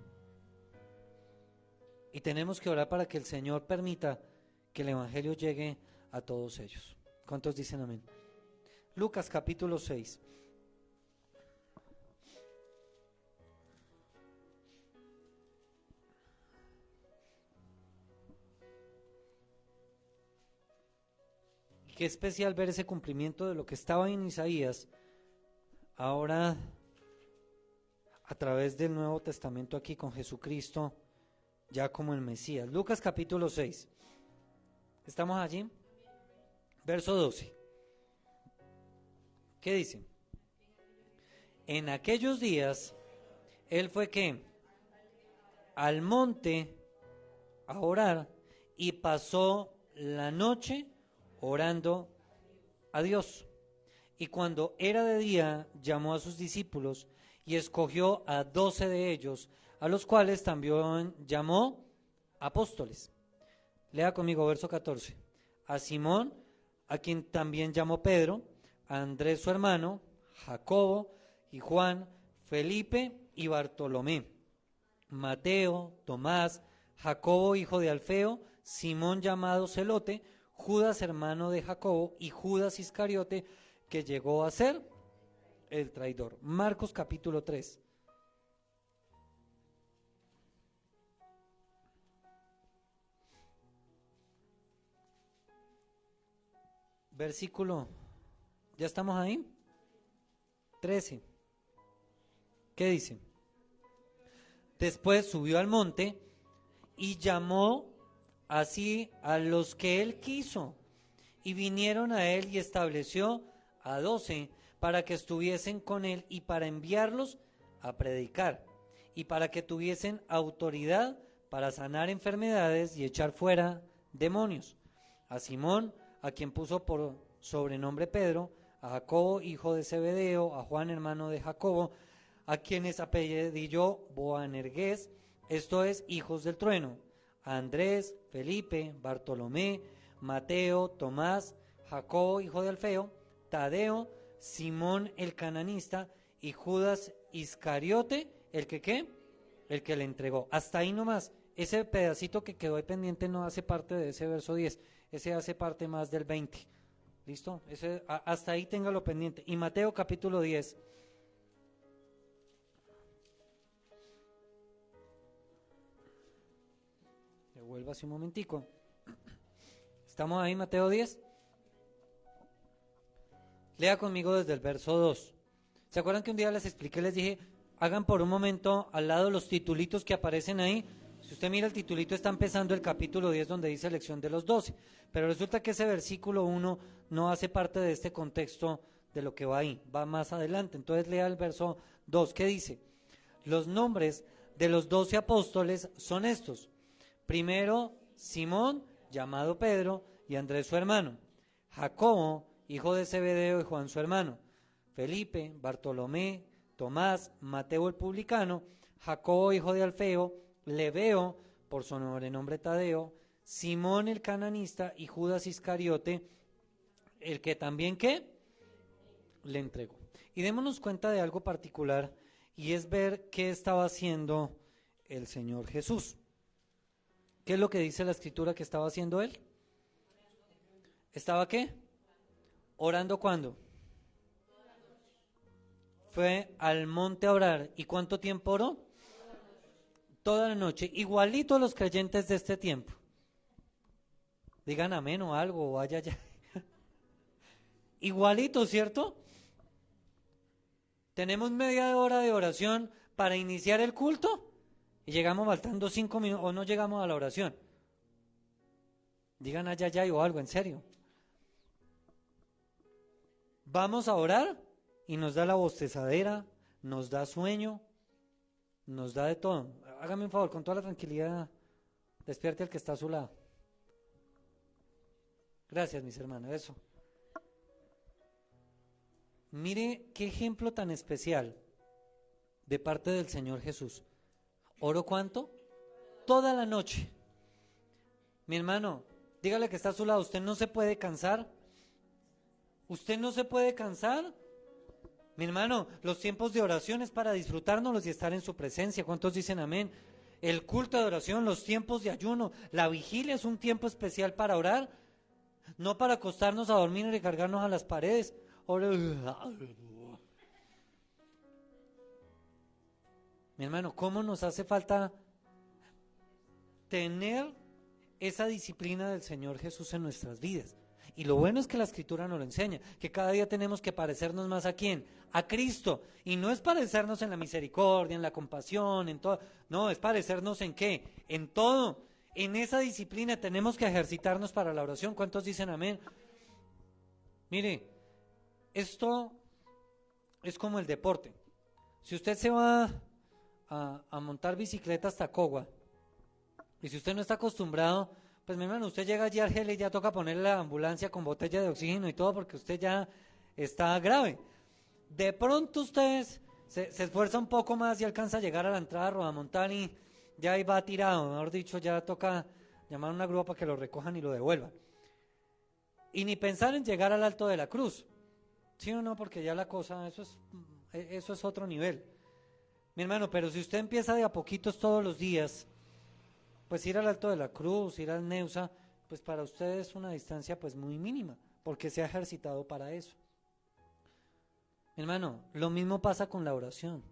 Y tenemos que orar para que el Señor permita que el Evangelio llegue a todos ellos. ¿Cuántos dicen amén? Lucas capítulo 6. Qué especial ver ese cumplimiento de lo que estaba en Isaías, ahora a través del Nuevo Testamento aquí con Jesucristo, ya como el Mesías. Lucas capítulo 6. ¿Estamos allí? Verso 12. ¿Qué dice? En aquellos días, él fue ¿qué? Al monte a orar y pasó la noche orando a Dios. Y cuando era de día, llamó a sus discípulos y escogió a 12 de ellos, a los cuales también llamó apóstoles. Lea conmigo verso 14. A Simón, a quien también llamó Pedro, a Andrés su hermano, Jacobo y Juan, Felipe y Bartolomé, Mateo, Tomás, Jacobo hijo de Alfeo, Simón llamado Celote, Judas hermano de Jacobo y Judas Iscariote, que llegó a ser el traidor. Marcos capítulo 3. Versículo, ¿ya estamos ahí? 13. ¿Qué dice? Después subió al monte y llamó así a los que él quiso, y vinieron a él y estableció a 12 para que estuviesen con él y para enviarlos a predicar, y para que tuviesen autoridad para sanar enfermedades y echar fuera demonios. A Simón, a quien puso por sobrenombre Pedro, a Jacobo hijo de Zebedeo, a Juan hermano de Jacobo, a quienes apellidó Boanerges, esto es, hijos del trueno, a Andrés, Felipe, Bartolomé, Mateo, Tomás, Jacobo hijo de Alfeo, Tadeo, Simón el cananista y Judas Iscariote, el que ¿qué? El que le entregó. Hasta ahí nomás. Ese pedacito que quedó ahí pendiente no hace parte de ese verso 10, ese hace parte más del 20. ¿Listo? Hasta ahí téngalo pendiente. Y Mateo capítulo 10. Devuélvase un momentico. ¿Estamos ahí, Mateo 10? Lea conmigo desde el verso 2. ¿Se acuerdan que un día les expliqué, les dije, hagan por un momento al lado los titulitos que aparecen ahí? Si usted mira el titulito, está empezando el capítulo 10 donde dice elección de los 12. Pero resulta que ese versículo 1 no hace parte de este contexto de lo que va ahí, va más adelante. Entonces lea el verso 2, ¿qué dice? Los nombres de los 12 apóstoles son estos. Primero, Simón, llamado Pedro, y Andrés su hermano. Jacobo, hijo de Zebedeo, y Juan su hermano. Felipe, Bartolomé, Tomás, Mateo el publicano, Jacobo, hijo de Alfeo, Lebeo, por su nombre Tadeo, Simón el cananista y Judas Iscariote, el que también ¿qué? Le entregó. Y démonos cuenta de algo particular, y es ver qué estaba haciendo el Señor Jesús. ¿Qué es lo que dice la Escritura que estaba haciendo él? ¿Estaba qué? ¿Orando cuándo? Fue al monte a orar. ¿Y cuánto tiempo oró? Toda la noche. Igualito a los creyentes de este tiempo. Digan amén o algo, o vaya ya. Igualito, ¿cierto? Tenemos media hora de oración para iniciar el culto y llegamos faltando 5 minutos o no llegamos a la oración. Digan allá ya o algo, en serio. Vamos a orar y nos da la bostezadera, nos da sueño, nos da de todo. Hágame un favor, con toda la tranquilidad, despierte al que está a su lado. Gracias, mis hermanos, eso. Mire qué ejemplo tan especial de parte del Señor Jesús. ¿Oro cuánto? Toda la noche. Mi hermano, dígale que está a su lado, usted no se puede cansar. ¿Usted no se puede cansar? Mi hermano, los tiempos de oración es para disfrutárnoslos y estar en su presencia. ¿Cuántos dicen amén? El culto de oración, los tiempos de ayuno, la vigilia es un tiempo especial para orar, no para acostarnos a dormir y recargarnos a las paredes. Mi hermano, ¿cómo nos hace falta tener esa disciplina del Señor Jesús en nuestras vidas? Y lo bueno es que la Escritura nos lo enseña, que cada día tenemos que parecernos más ¿a quién? A Cristo. Y no es parecernos en la misericordia, en la compasión, en todo. No, es parecernos ¿en qué? En todo. En esa disciplina tenemos que ejercitarnos para la oración. ¿Cuántos dicen amén? Mire, esto es como el deporte. Si usted se va a montar bicicleta hasta Cogua, y si usted no está acostumbrado, pues mi hermano, usted llega allí a Argelia y ya toca ponerle la ambulancia con botella de oxígeno y todo porque usted ya está grave. De pronto usted se esfuerza un poco más y alcanza a llegar a la entrada de Rodamontal y ya ahí va tirado, mejor dicho, ya toca llamar a una grúa para que lo recojan y lo devuelvan. Y ni pensar en llegar al Alto de la Cruz, ¿sí o no? Porque ya la cosa, eso es otro nivel. Mi hermano, pero si usted empieza de a poquitos todos los días, pues ir al Alto de la Cruz, ir al Neusa, pues para usted es una distancia pues muy mínima, porque se ha ejercitado para eso. Mi hermano, lo mismo pasa con la oración.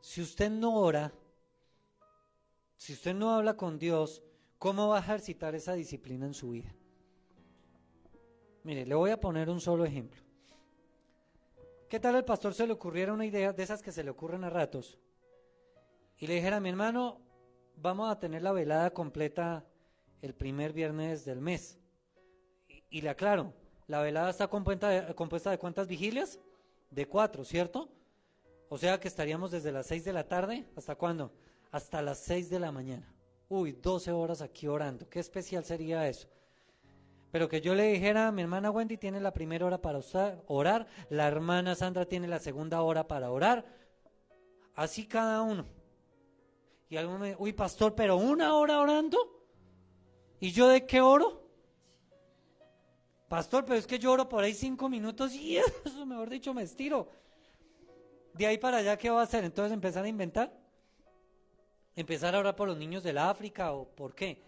Si usted no ora, si usted no habla con Dios, ¿cómo va a ejercitar esa disciplina en su vida? Mire, le voy a poner un solo ejemplo. ¿Qué tal al pastor se le ocurriera una idea de esas que se le ocurren a ratos? Y le dijera, mi hermano, vamos a tener la velada completa el primer viernes del mes. Y le aclaro, la velada está compuesta de ¿cuántas vigilias? De 4, ¿cierto? O sea que estaríamos desde las 6 de la tarde, ¿hasta cuándo? Hasta las 6 de la mañana. Uy, 12 horas aquí orando. ¿Qué especial sería eso? Pero que yo le dijera, mi hermana Wendy tiene la primera hora para orar, la hermana Sandra tiene la segunda hora para orar, así cada uno. Y alguno me dice, uy pastor, pero 1 hora orando, ¿y yo de qué oro? Pastor, pero es que yo oro por ahí 5 minutos y eso, mejor dicho, me estiro. De ahí para allá, ¿qué va a hacer? Entonces empezar a inventar, empezar a orar por los niños del África, ¿o por qué?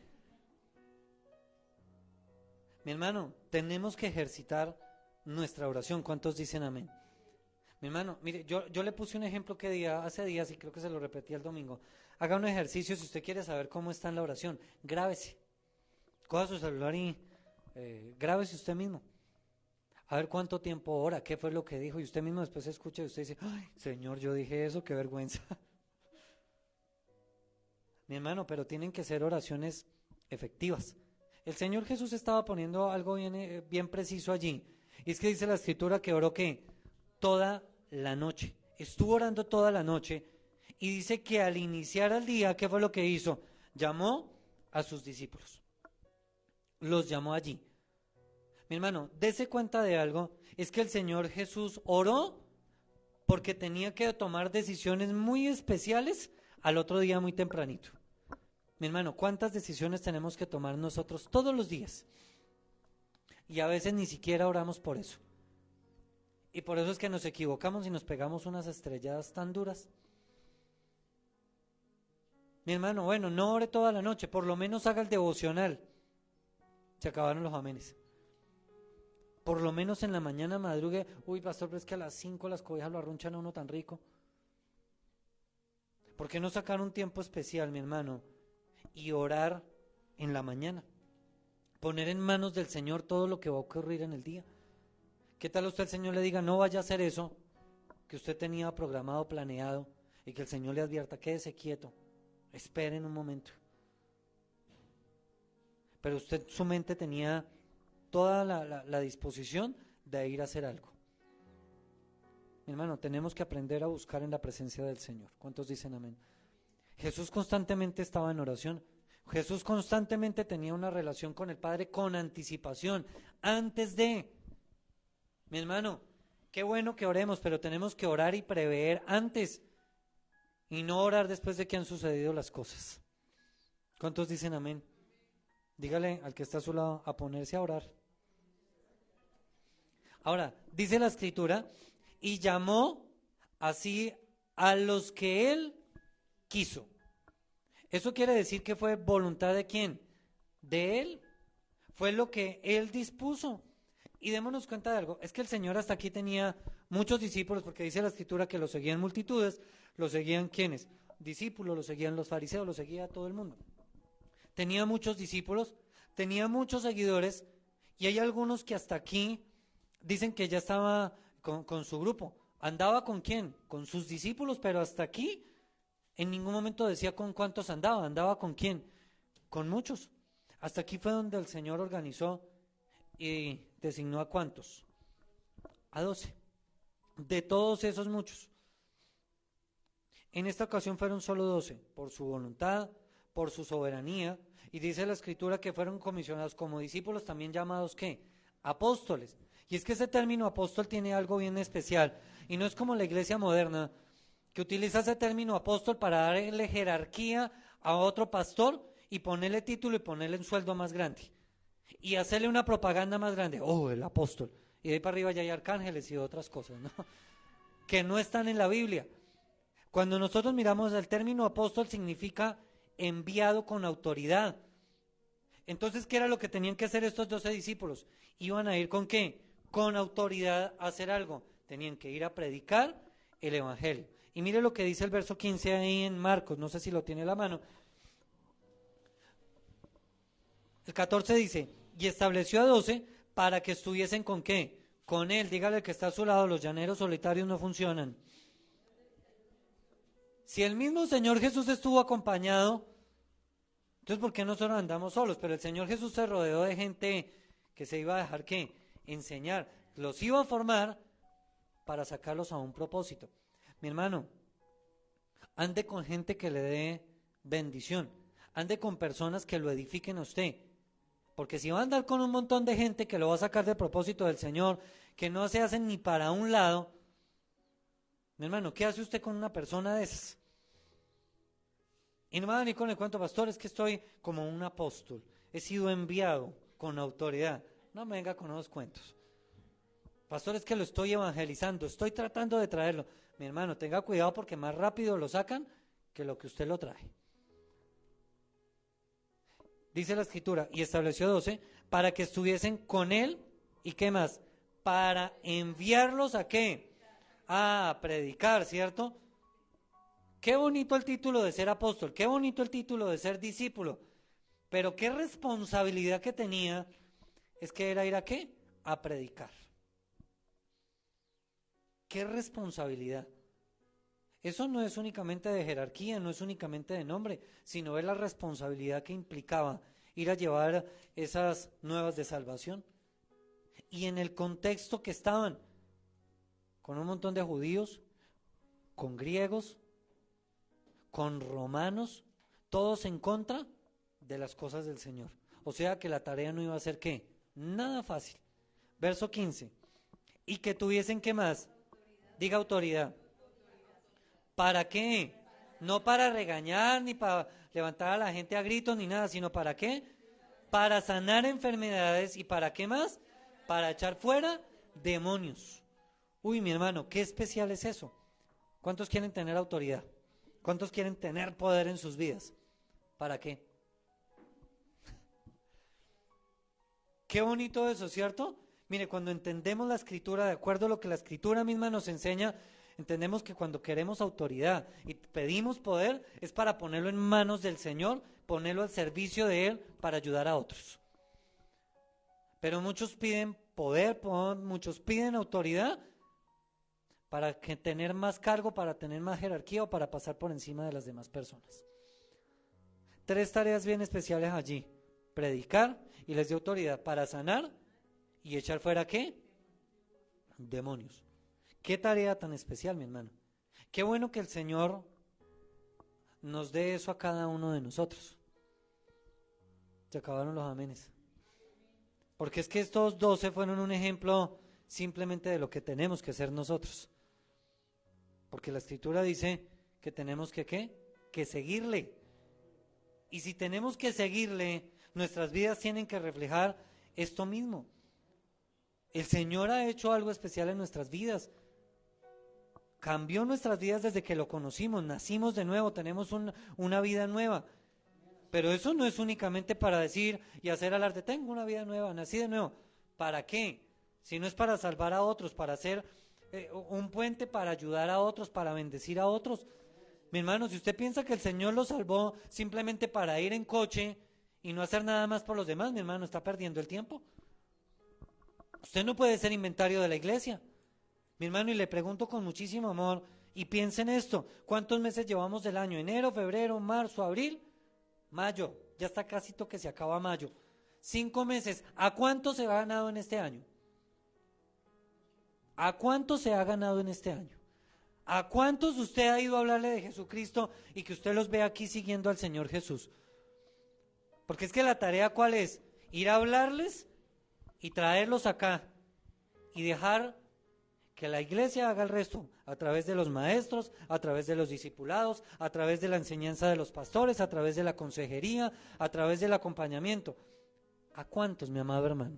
Mi hermano, tenemos que ejercitar nuestra oración. ¿Cuántos dicen amén? Mi hermano, mire, yo le puse un ejemplo hace días y creo que se lo repetí el domingo. Haga un ejercicio si usted quiere saber cómo está en la oración. Grábese. Coja su celular y grábese usted mismo. A ver cuánto tiempo ora, qué fue lo que dijo. Y usted mismo después escucha y usted dice, ay, Señor, yo dije eso, qué vergüenza. Mi hermano, pero tienen que ser oraciones efectivas. El Señor Jesús estaba poniendo algo bien preciso allí. Y es que dice la Escritura que oró ¿qué? Toda la noche. Estuvo orando toda la noche. Y dice que al iniciar el día, ¿qué fue lo que hizo? Llamó a sus discípulos. Los llamó allí. Mi hermano, dese cuenta de algo. Es que el Señor Jesús oró porque tenía que tomar decisiones muy especiales al otro día muy tempranito. Mi hermano, ¿cuántas decisiones tenemos que tomar nosotros todos los días? Y a veces ni siquiera oramos por eso. Y por eso es que nos equivocamos y nos pegamos unas estrelladas tan duras. Mi hermano, bueno, no ore toda la noche, por lo menos haga el devocional. Se acabaron los amenes. Por lo menos en la mañana madrugue. Uy, pastor, pero es que a las 5 las cobijas lo arrunchan a uno tan rico. ¿Por qué no sacar un tiempo especial, mi hermano? Y orar en la mañana, poner en manos del Señor todo lo que va a ocurrir en el día. ¿Qué tal usted el Señor le diga, no vaya a hacer eso que usted tenía programado, planeado, y que el Señor le advierta, quédese quieto, esperen un momento? Pero usted, su mente tenía toda la disposición de ir a hacer algo. Mi hermano, tenemos que aprender a buscar en la presencia del Señor. ¿Cuántos dicen amén? Jesús constantemente estaba en oración. Jesús constantemente tenía una relación con el Padre con anticipación, antes de. Mi hermano, qué bueno que oremos, pero tenemos que orar y prever antes y no orar después de que han sucedido las cosas. ¿Cuántos dicen amén? Dígale al que está a su lado a ponerse a orar. Ahora, dice la Escritura, y llamó así a los que él quiso. Eso quiere decir que fue voluntad de quién, de él, fue lo que él dispuso. Y démonos cuenta de algo, es que el Señor hasta aquí tenía muchos discípulos, porque dice la Escritura que lo seguían multitudes, lo seguían ¿quiénes? Discípulos, lo seguían los fariseos, lo seguía todo el mundo. Tenía muchos discípulos, tenía muchos seguidores, y hay algunos que hasta aquí dicen que ya estaba con su grupo. ¿Andaba con quién? Con sus discípulos, pero hasta aquí en ningún momento decía con cuántos andaba. ¿Andaba con quién? Con muchos. Hasta aquí fue donde el Señor organizó y designó a ¿cuántos? A 12. De todos esos muchos. En esta ocasión fueron solo 12, por su voluntad, por su soberanía, y dice la Escritura que fueron comisionados como discípulos, también llamados ¿qué? Apóstoles. Y es que ese término apóstol tiene algo bien especial, y no es como la iglesia moderna, que utiliza ese término apóstol para darle jerarquía a otro pastor y ponerle título y ponerle un sueldo más grande. Y hacerle una propaganda más grande. Oh, el apóstol. Y de ahí para arriba ya hay arcángeles y otras cosas, ¿no? Que no están en la Biblia. Cuando nosotros miramos el término apóstol significa enviado con autoridad. Entonces, ¿qué era lo que tenían que hacer estos 12 discípulos? ¿Iban a ir con qué? Con autoridad a hacer algo. Tenían que ir a predicar el evangelio. Y mire lo que dice el verso 15 ahí en Marcos, no sé si lo tiene a la mano. El 14 dice, y estableció a 12 para que estuviesen ¿con qué? Con él. Dígale al que está a su lado, los llaneros solitarios no funcionan. Si el mismo Señor Jesús estuvo acompañado, entonces ¿por qué nosotros andamos solos? Pero el Señor Jesús se rodeó de gente que se iba a dejar ¿qué? Enseñar. Los iba a formar para sacarlos a un propósito. Mi hermano, ande con gente que le dé bendición. Ande con personas que lo edifiquen a usted. Porque si va a andar con un montón de gente que lo va a sacar del propósito del Señor, que no se hacen ni para un lado, mi hermano, ¿qué hace usted con una persona de esas? Y no me va a venir con el cuento, pastor, es que estoy como un apóstol. He sido enviado con autoridad. No me venga con esos cuentos. Pastor, es que lo estoy evangelizando, estoy tratando de traerlo. Mi hermano, tenga cuidado porque más rápido lo sacan que lo que usted lo trae. Dice la Escritura, y estableció 12 para que estuviesen con él, ¿y qué más? Para enviarlos ¿a qué? A predicar, ¿cierto? Qué bonito el título de ser apóstol, qué bonito el título de ser discípulo, pero qué responsabilidad que tenía es que era ir ¿a qué? A predicar. Qué responsabilidad. Eso no es únicamente de jerarquía, no es únicamente de nombre, sino es la responsabilidad que implicaba ir a llevar esas nuevas de salvación. Y en el contexto que estaban, con un montón de judíos, con griegos, con romanos, todos en contra de las cosas del Señor. O sea que la tarea no iba a ser ¿qué? Nada fácil. Verso 15. Y que tuviesen ¿qué más? Diga autoridad. ¿Para qué? No para regañar, ni para levantar a la gente a gritos, ni nada, sino ¿para qué? Para sanar enfermedades. ¿Y para qué más? Para echar fuera demonios. Uy, mi hermano, qué especial es eso. ¿Cuántos quieren tener autoridad? ¿Cuántos quieren tener poder en sus vidas? ¿Para qué? Qué bonito eso, ¿cierto? Mire, cuando entendemos la Escritura, de acuerdo a lo que la Escritura misma nos enseña, entendemos que cuando queremos autoridad y pedimos poder, es para ponerlo en manos del Señor, ponerlo al servicio de Él para ayudar a otros. Pero muchos piden poder, muchos piden autoridad para tener más cargo, para tener más jerarquía o para pasar por encima de las demás personas. 3 tareas bien especiales allí: predicar, y les dio autoridad para sanar y echar fuera ¿qué? Demonios. Qué tarea tan especial, mi hermano. Qué bueno que el Señor nos dé eso a cada uno de nosotros. Se acabaron los amenes. Porque es que estos 12 fueron un ejemplo simplemente de lo que tenemos que ser nosotros. Porque la Escritura dice que tenemos que ¿qué? Que seguirle. Y si tenemos que seguirle, nuestras vidas tienen que reflejar esto mismo. El Señor ha hecho algo especial en nuestras vidas. Cambió nuestras vidas desde que lo conocimos, nacimos de nuevo, tenemos una vida nueva. Pero eso no es únicamente para decir y hacer alarde, tengo una vida nueva, nací de nuevo. ¿Para qué? Si no es para salvar a otros, para hacer un puente, para ayudar a otros, para bendecir a otros. Mi hermano, si usted piensa que el Señor lo salvó simplemente para ir en coche y no hacer nada más por los demás, mi hermano, está perdiendo el tiempo. Usted no puede ser inventario de la iglesia. Mi hermano, y le pregunto con muchísimo amor, y piensa en esto, ¿cuántos meses llevamos del año? Enero, febrero, marzo, abril, mayo, ya está casi que se acaba mayo. 5 meses, ¿a cuánto se ha ganado en este año? ¿A cuánto se ha ganado en este año? ¿A cuántos usted ha ido a hablarle de Jesucristo y que usted los ve aquí siguiendo al Señor Jesús? Porque es que la tarea, ¿cuál es? Ir a hablarles y traerlos acá y dejar que la iglesia haga el resto, a través de los maestros, a través de los discipulados, a través de la enseñanza de los pastores, a través de la consejería, a través del acompañamiento. ¿A cuántos, mi amado hermano?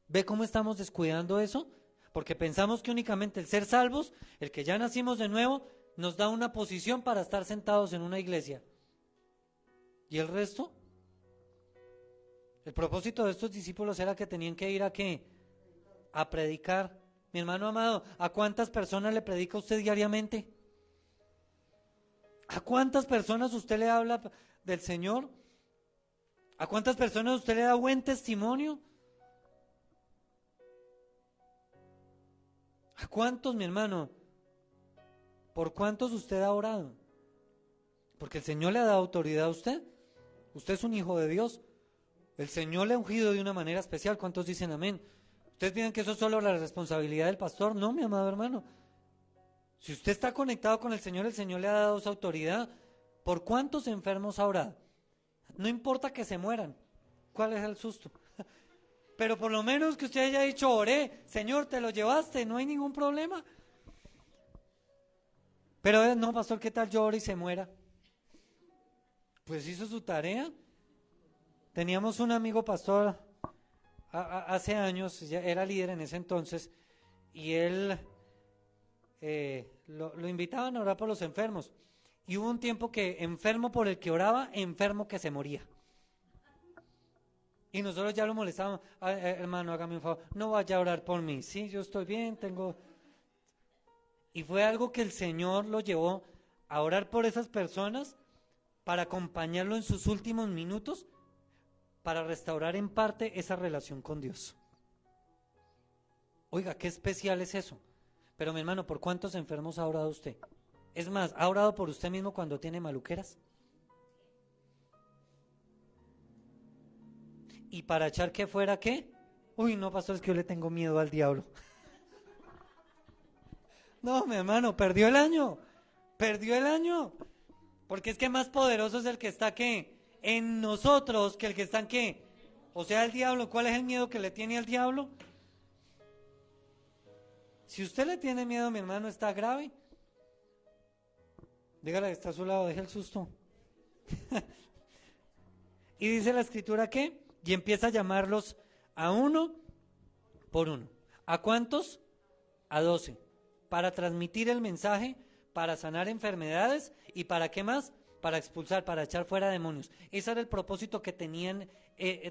¿Ve cómo estamos descuidando eso? Porque pensamos que únicamente el ser salvos, el que ya nacimos de nuevo, nos da una posición para estar sentados en una iglesia. ¿Y el resto? El propósito de estos discípulos era que tenían que ir ¿a qué? A predicar. Mi hermano amado, ¿a cuántas personas le predica usted diariamente? ¿A cuántas personas usted le habla del Señor? ¿A cuántas personas usted le da buen testimonio? ¿A cuántos, mi hermano? ¿Por cuántos usted ha orado? Porque el Señor le ha dado autoridad a usted. Usted es un hijo de Dios. El Señor le ha ungido de una manera especial. ¿Cuántos dicen amén? ¿Ustedes piensan que eso es solo la responsabilidad del pastor? No, mi amado hermano. Si usted está conectado con el Señor le ha dado esa autoridad. ¿Por cuántos enfermos ha orado? No importa que se mueran. ¿Cuál es el susto? Pero por lo menos que usted haya dicho, oré, Señor, te lo llevaste, no hay ningún problema. Pero no, pastor, ¿qué tal yo oro y se muera? Pues hizo su tarea. Teníamos un amigo pastor hace años, ya era líder en ese entonces, y él lo invitaban a orar por los enfermos. Y hubo un tiempo que enfermo por el que oraba, enfermo que se moría. Y nosotros ya lo molestábamos, hermano, hágame un favor, no vaya a orar por mí, sí, yo estoy bien, tengo... Y fue algo que el Señor lo llevó a orar por esas personas para acompañarlo en sus últimos minutos, para restaurar en parte esa relación con Dios. Oiga, qué especial es eso. Pero mi hermano, ¿por cuántos enfermos ha orado usted? Es más, ¿ha orado por usted mismo cuando tiene maluqueras? ¿Y para echar que fuera qué? Uy, no, pastor, es que yo le tengo miedo al diablo. No, mi hermano, perdió el año. Perdió el año. Porque es que más poderoso es el que está ¿qué? En nosotros que el que está en ¿qué? O sea, el diablo. ¿Cuál es el miedo que le tiene al diablo? Si usted le tiene miedo, mi hermano, está grave. Dígale que está a su lado, deje el susto. Y dice la escritura ¿qué? Y empieza a llamarlos a uno por uno. ¿A cuántos? A 12. Para transmitir el mensaje, para sanar enfermedades y para ¿qué más? Para expulsar, para echar fuera demonios. Ese era el propósito que tenían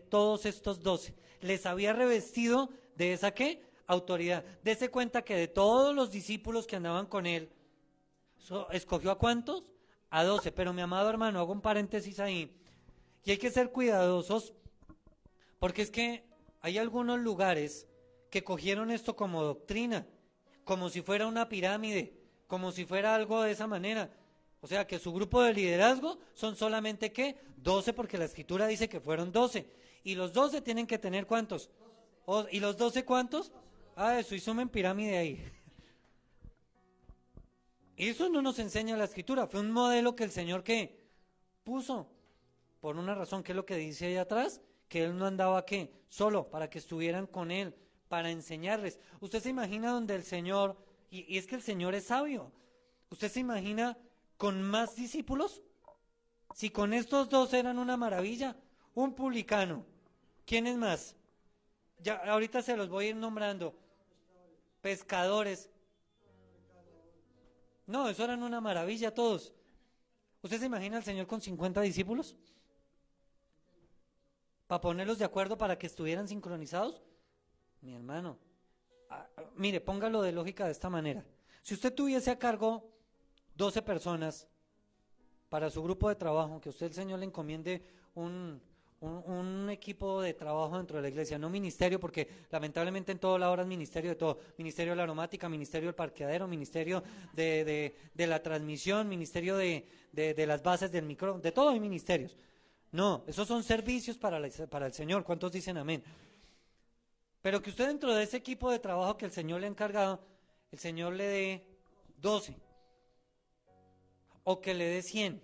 todos estos 12. Les había revestido de esa ¿qué? Autoridad. Dese cuenta que de todos los discípulos que andaban con él, ¿escogió a cuántos? A 12. Pero mi amado hermano, hago un paréntesis ahí. Y hay que ser cuidadosos, porque es que hay algunos lugares que cogieron esto como doctrina, como si fuera una pirámide, como si fuera algo de esa manera. O sea, que su grupo de liderazgo son solamente ¿qué? 12, porque la escritura dice que fueron 12. Y los 12 tienen que tener ¿cuántos? ¿Y los 12 cuántos? Ah, eso, y sumen pirámide ahí. Eso no nos enseña la escritura, fue un modelo que el Señor ¿qué? Puso. Por una razón, ¿qué es lo que dice ahí atrás? Que Él no andaba ¿qué? Solo, para que estuvieran con Él, para enseñarles. Usted se imagina donde el Señor, y es que el Señor es sabio, ¿usted se imagina con más discípulos? Si con estos 2 eran una maravilla, un publicano, ¿quién es más? Ya, ahorita se los voy a ir nombrando. Pescadores. No, eso eran una maravilla todos. ¿Usted se imagina al Señor con 50 discípulos? ¿Para ponerlos de acuerdo para que estuvieran sincronizados? Mi hermano, mire, póngalo de lógica de esta manera. Si usted tuviese a cargo 12 personas para su grupo de trabajo, que usted el Señor le encomiende un equipo de trabajo dentro de la iglesia, no ministerio, porque lamentablemente en todo lado es ministerio de todo, ministerio de la aromática, ministerio del parqueadero, ministerio de la transmisión, ministerio de las bases del micrófono, de todo hay ministerios. No, esos son servicios para el Señor. ¿Cuántos dicen amén? Pero que usted dentro de ese equipo de trabajo que el Señor le ha encargado, el Señor le dé 12 o que le dé 100.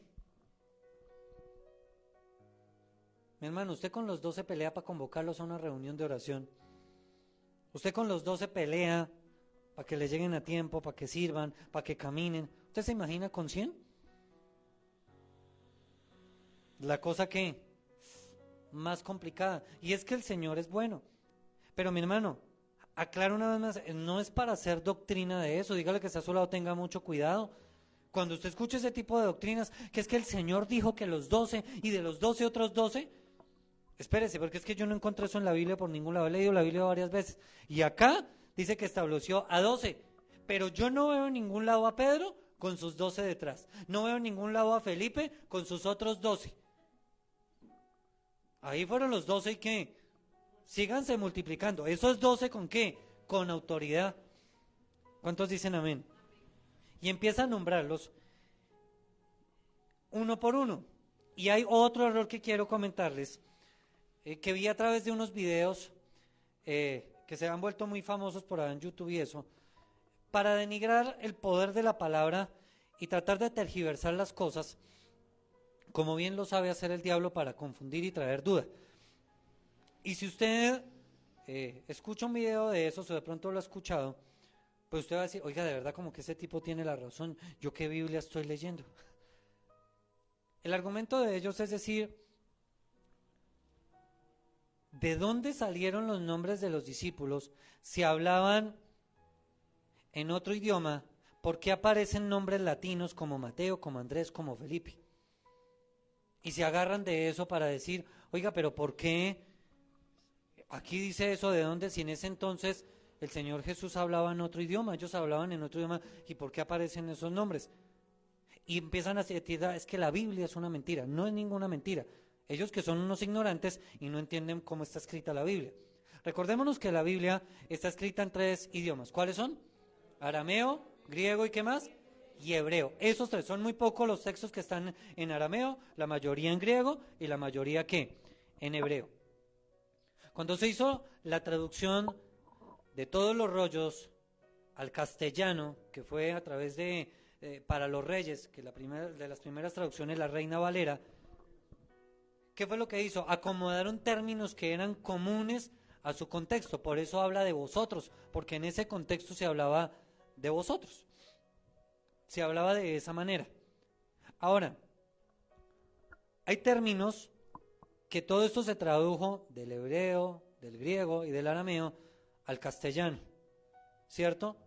Mi hermano, usted con los 12 pelea para convocarlos a una reunión de oración. Usted con los 12 pelea para que le lleguen a tiempo, para que sirvan, para que caminen. ¿Usted se imagina con 100? La cosa que más complicada. Y es que el Señor es bueno. Pero mi hermano, aclaro una vez más, no es para hacer doctrina de eso. Dígale que está a su lado, tenga mucho cuidado. Cuando usted escuche ese tipo de doctrinas, que es que el Señor dijo que los 12 y de los 12 otros 12, espérese, porque es que yo no encontré eso en la Biblia por ningún lado. He leído la Biblia varias veces. Y acá dice que estableció a 12. Pero yo no veo en ningún lado a Pedro con sus 12 detrás. No veo en ningún lado a Felipe con sus otros 12. Ahí fueron los 12 y ¿qué? Síganse multiplicando. ¿Esos 12 con qué? Con autoridad. ¿Cuántos dicen amén? Y empieza a nombrarlos uno por uno. Y hay otro error que quiero comentarles, que vi a través de unos videos que se han vuelto muy famosos por ahí en YouTube y eso, para denigrar el poder de la palabra y tratar de tergiversar las cosas, como bien lo sabe hacer el diablo para confundir y traer duda. Y si usted escucha un video de esos o de pronto lo ha escuchado, pues usted va a decir, oiga, de verdad como que ese tipo tiene la razón, ¿yo qué Biblia estoy leyendo? El argumento de ellos es decir, ¿de dónde salieron los nombres de los discípulos si hablaban en otro idioma? ¿Por qué aparecen nombres latinos como Mateo, como Andrés, como Felipe? Y se agarran de eso para decir, oiga, pero ¿por qué aquí dice eso? ¿De dónde? Si en ese entonces el Señor Jesús hablaba en otro idioma, ellos hablaban en otro idioma, ¿y por qué aparecen esos nombres? Y empiezan a decir, es que la Biblia es una mentira. No es ninguna mentira. Ellos que son unos ignorantes y no entienden cómo está escrita la Biblia. Recordémonos que la Biblia está escrita en 3 idiomas. ¿Cuáles son? Arameo, griego y ¿qué más? Y hebreo. Esos 3, son muy pocos los textos que están en arameo, la mayoría en griego y la mayoría ¿qué? En hebreo. Cuando se hizo la traducción de todos los rollos al castellano, que fue a través de para los reyes, que de las primeras traducciones, la Reina Valera, ¿qué fue lo que hizo? Acomodaron términos que eran comunes a su contexto. Por eso habla de vosotros, porque en ese contexto se hablaba de vosotros. Se hablaba de esa manera. Ahora, hay términos que todo esto se tradujo del hebreo, del griego y del arameo al castellano, ¿cierto?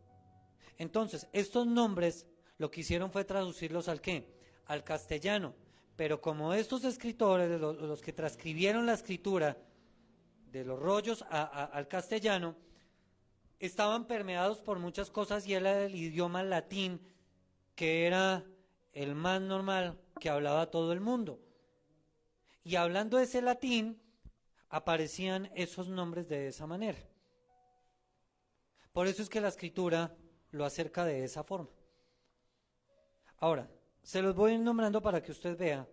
Entonces, estos nombres lo que hicieron fue traducirlos ¿al qué? Al castellano. Pero como estos escritores, los que transcribieron la escritura de los rollos al castellano, estaban permeados por muchas cosas y era el idioma latín, que era el más normal que hablaba todo el mundo. Y hablando ese latín, aparecían esos nombres de esa manera. Por eso es que la escritura lo acerca de esa forma. Ahora, se los voy a ir nombrando para que usted vea.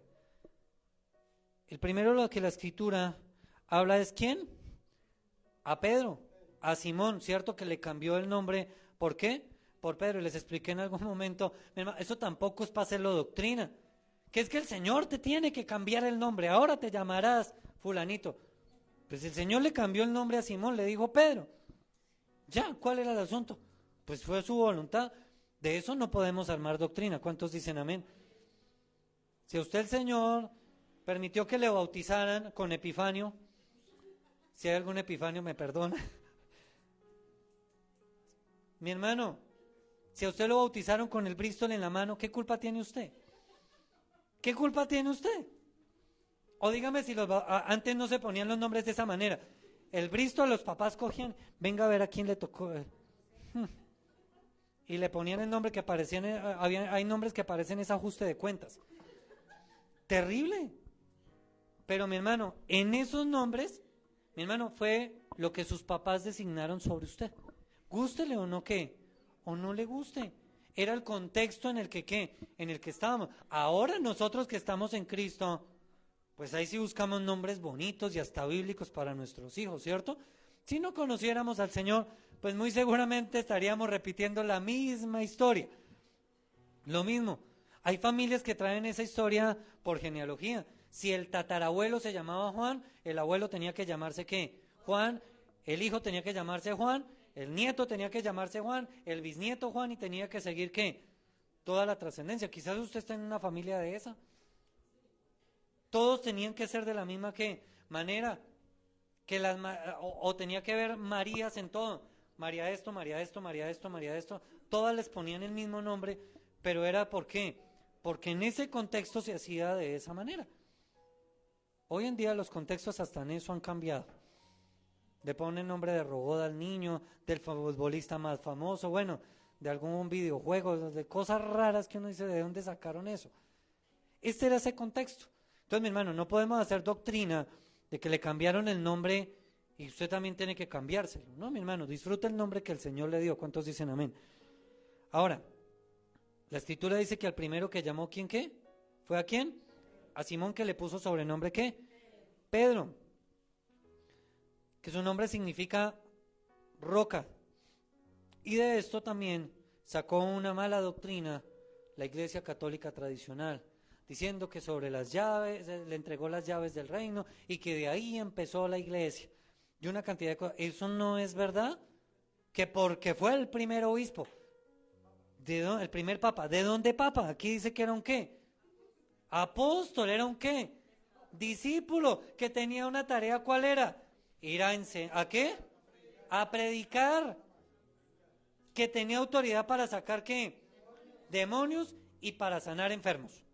El primero lo que la escritura habla es ¿quién? A Pedro, a Simón, ¿cierto? Que le cambió el nombre. ¿Por qué? Por Pedro. Y les expliqué en algún momento, eso tampoco es para hacerlo doctrina. Que es que el Señor te tiene que cambiar el nombre. Ahora te llamarás fulanito. Pues el Señor le cambió el nombre a Simón, le dijo Pedro. Ya, ¿cuál era el asunto? Pues fue su voluntad. De eso no podemos armar doctrina. ¿Cuántos dicen amén? Si a usted el Señor permitió que le bautizaran con Epifanio, Si hay algún epifanio, me perdona. Mi hermano, si a usted lo bautizaron con el Bristol en la mano, ¿qué culpa tiene usted? ¿Qué culpa tiene usted? O dígame si antes no se ponían los nombres de esa manera. El Bristol, los papás cogían, venga a ver a quién le tocó. Y le ponían el nombre que parecían, hay nombres que parecen ese ajuste de cuentas. Terrible. Pero mi hermano, en esos nombres, mi hermano, fue lo que sus papás designaron sobre usted. Gústele o no qué, o no le guste. Era el contexto en el que qué, en el que estábamos. Ahora nosotros que estamos en Cristo, pues ahí sí buscamos nombres bonitos y hasta bíblicos para nuestros hijos, ¿cierto? Si no conociéramos al Señor, pues muy seguramente estaríamos repitiendo la misma historia. Lo mismo, hay familias que traen esa historia por genealogía. Si el tatarabuelo se llamaba Juan, el abuelo tenía que llamarse ¿qué? Juan, el hijo tenía que llamarse Juan, el nieto tenía que llamarse Juan, el bisnieto Juan y tenía que seguir ¿qué? Toda la trascendencia. Quizás usted está en una familia de esa. Todos tenían que ser de la misma ¿qué? Manera. Que o tenía que ver Marías en todo. María esto, María esto, María esto, María esto. Todas les ponían el mismo nombre, pero era ¿por qué? Porque en ese contexto se hacía de esa manera. Hoy en día los contextos hasta en eso han cambiado. Le ponen nombre de robot al niño, del futbolista más famoso, bueno, de algún videojuego, de cosas raras que uno dice, ¿de dónde sacaron eso? Este era ese contexto. Entonces, mi hermano, no podemos hacer doctrina de que le cambiaron el nombre y usted también tiene que cambiárselo. No, mi hermano, disfruta el nombre que el Señor le dio. ¿Cuántos dicen amén? Ahora, la Escritura dice que al primero que llamó, ¿quién qué? ¿Fue a quién? A Simón, que le puso sobrenombre ¿qué? Pedro. Que su nombre significa roca. Y de esto también sacó una mala doctrina la Iglesia Católica tradicional, diciendo que sobre las llaves, le entregó las llaves del reino y que de ahí empezó la Iglesia. Y una cantidad de cosas. Eso no es verdad, que porque fue el primer obispo, el primer papa. ¿De dónde papa? Aquí dice que era un ¿qué? Apóstol, era un ¿qué? Discípulo, que tenía una tarea, ¿cuál era? Ir ¿a qué? A predicar. Que tenía autoridad para sacar ¿qué? Demonios y para sanar enfermos.